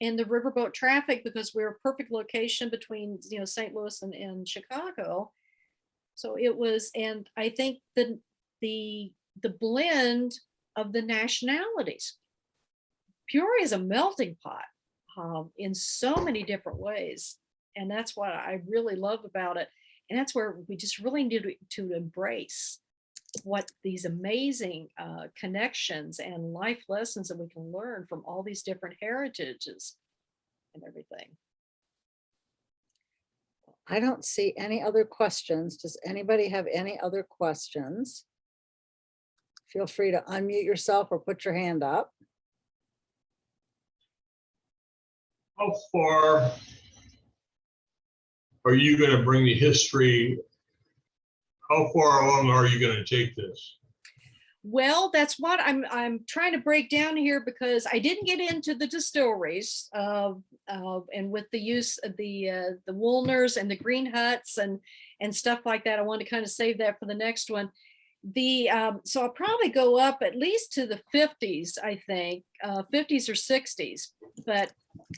And the riverboat traffic, because we're a perfect location between, you know, St. Louis and Chicago. So it was, and I think the blend of the nationalities. Peoria is a melting pot in so many different ways. And that's what I really love about it. And that's where we just really need to embrace what these amazing connections and life lessons that we can learn from all these different heritages and everything. I don't see any other questions. Does anybody have any other questions? Feel free to unmute yourself or put your hand up. How far are you going to bring the history? How far along are you going to take this? Well, that's what I'm trying to break down here because I didn't get into the distilleries and with the use of the Woolners and the green huts and stuff like that. I want to kind of save that for the next one. So I'll probably go up at least to the 50s, I think, 50s or 60s, but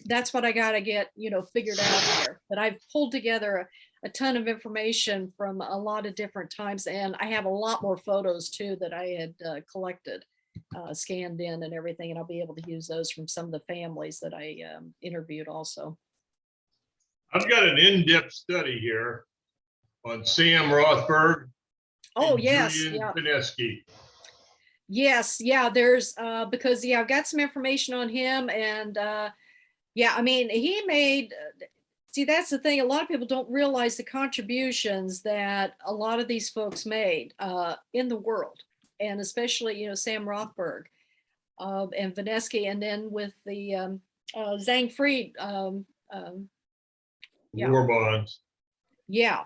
that's what I got to get, you know, figured out here. But I've pulled together a ton of information from a lot of different times, and I have a lot more photos too that I had collected, scanned in and everything, and I'll be able to use those from some of the families that I interviewed also. I've got an in-depth study here on Sam Rothberg. Oh, and yes. Julian Yeah. Pineski. Yes. Yeah. There's because, yeah, I've got some information on him. And yeah, I mean, he made, see, that's the thing. A lot of people don't realize the contributions that a lot of these folks made in the world. And especially, you know, Sam Rothberg and Pineski, and then with the Zhang Fried. Yeah. War bonds. Yeah.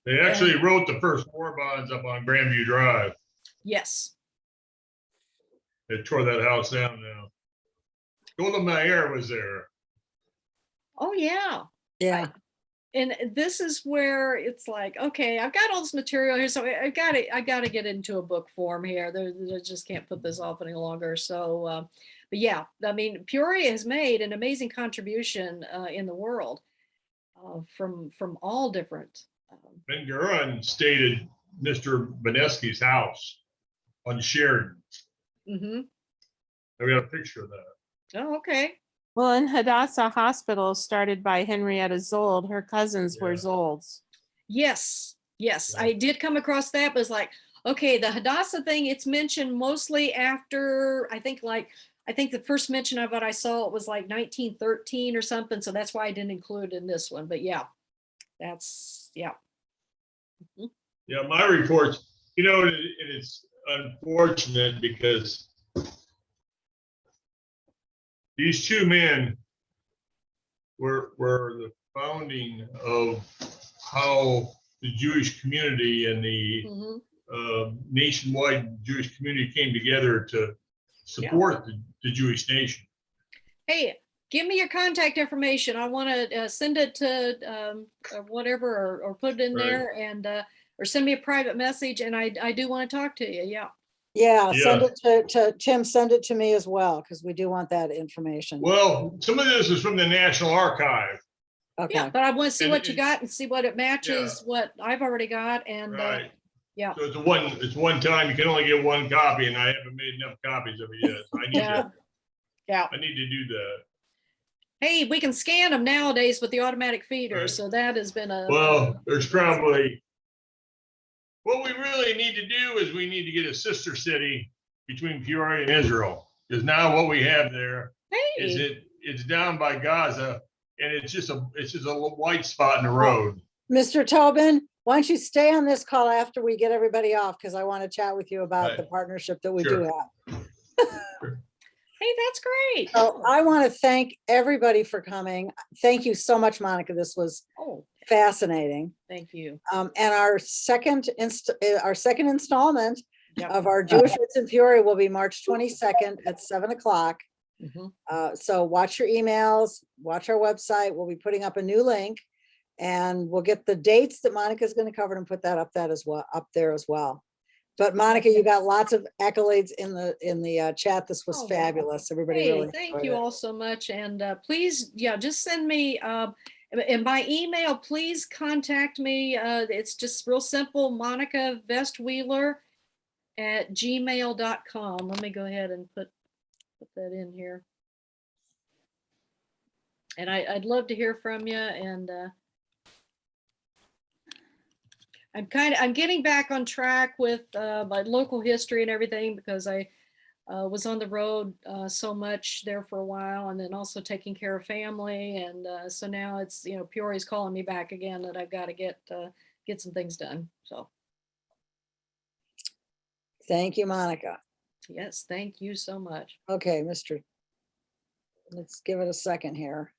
They actually wrote the first war bonds up on Grandview Drive. Yes. They tore that house down now. Golda Meir was there. Oh, yeah. Yeah. And this is where it's like, okay, I've got all this material here, so I got to get into a book form here. They just can't put this off any longer. So, but yeah, I mean, Peoria has made an amazing contribution in the world from all different. Ben Gurion stayed at Mr. Benesky's house on Sheridan. Mm-hmm. I got a picture of that. Oh, okay. Well, in Hadassah Hospital, started by Henrietta Zold, her cousins were Yeah. Zolds. Yes, yes, Yeah. I did come across that, but it's like, okay, the Hadassah thing, it's mentioned mostly after, I think the first mention of it I saw, it was like 1913 or something, so that's why I didn't include it in this one, but yeah, that's, yeah. Yeah, my reports, it's unfortunate because these two men were the founding of how the Jewish community and the Mhm. nationwide Jewish community came together to support the Jewish nation. Hey, give me your contact information. I want to send it to or whatever, or put it in Right. there, and or send me a private message, and I do want to talk to you. Yeah. Yeah, send Yeah. it to Tim, send it to me as well, because we do want that information. Well, some of this is from the National Archive. Okay, Yeah, but I want to see And what you it- got and see what it matches what I've already got, and Right. yeah. So it's one time, you can only get one copy, and I haven't made enough copies of it yet. So Yeah. I need to do that. Hey, we can scan them nowadays with the automatic feeder, Right. so that has been a Well, there's probably, what we really need to do is we need to get a sister city between Peoria and Israel. Because now what we have there is hey. it's down by Gaza, and it's just a little white spot in the road. Mr. Tobin, why don't you stay on this call after we get everybody off, because I want to chat with you about the Right. partnership that we do Sure. have. Hey, that's great. So I want to thank everybody for coming. Thank you so much, Monica. This was Oh, fascinating. thank you. And our second installment Yep. of our Jewish Roots in Peoria will be March 22nd at 7:00. Mhm. So watch your emails, watch our website. We'll be putting up a new link, and we'll get the dates that Monica's going to cover and put that up there as well. But Monica, you got lots of accolades in the chat. This was Oh, fabulous. Everybody Hey, really thank enjoyed you it. all so much. And please, just send me in my email, please contact me. It's just real simple, Monica Vestwheeler at gmail.com. Let me go ahead and put that in here. And I'd love to hear from you. And I'm getting back on track with my local history and everything, because I was on the road so much there for a while, and then also taking care of family. And so now it's, Peoria's calling me back again, that I've got to get some things done. So Thank you, Monica. yes, thank you so much. Okay, let's give it a second here.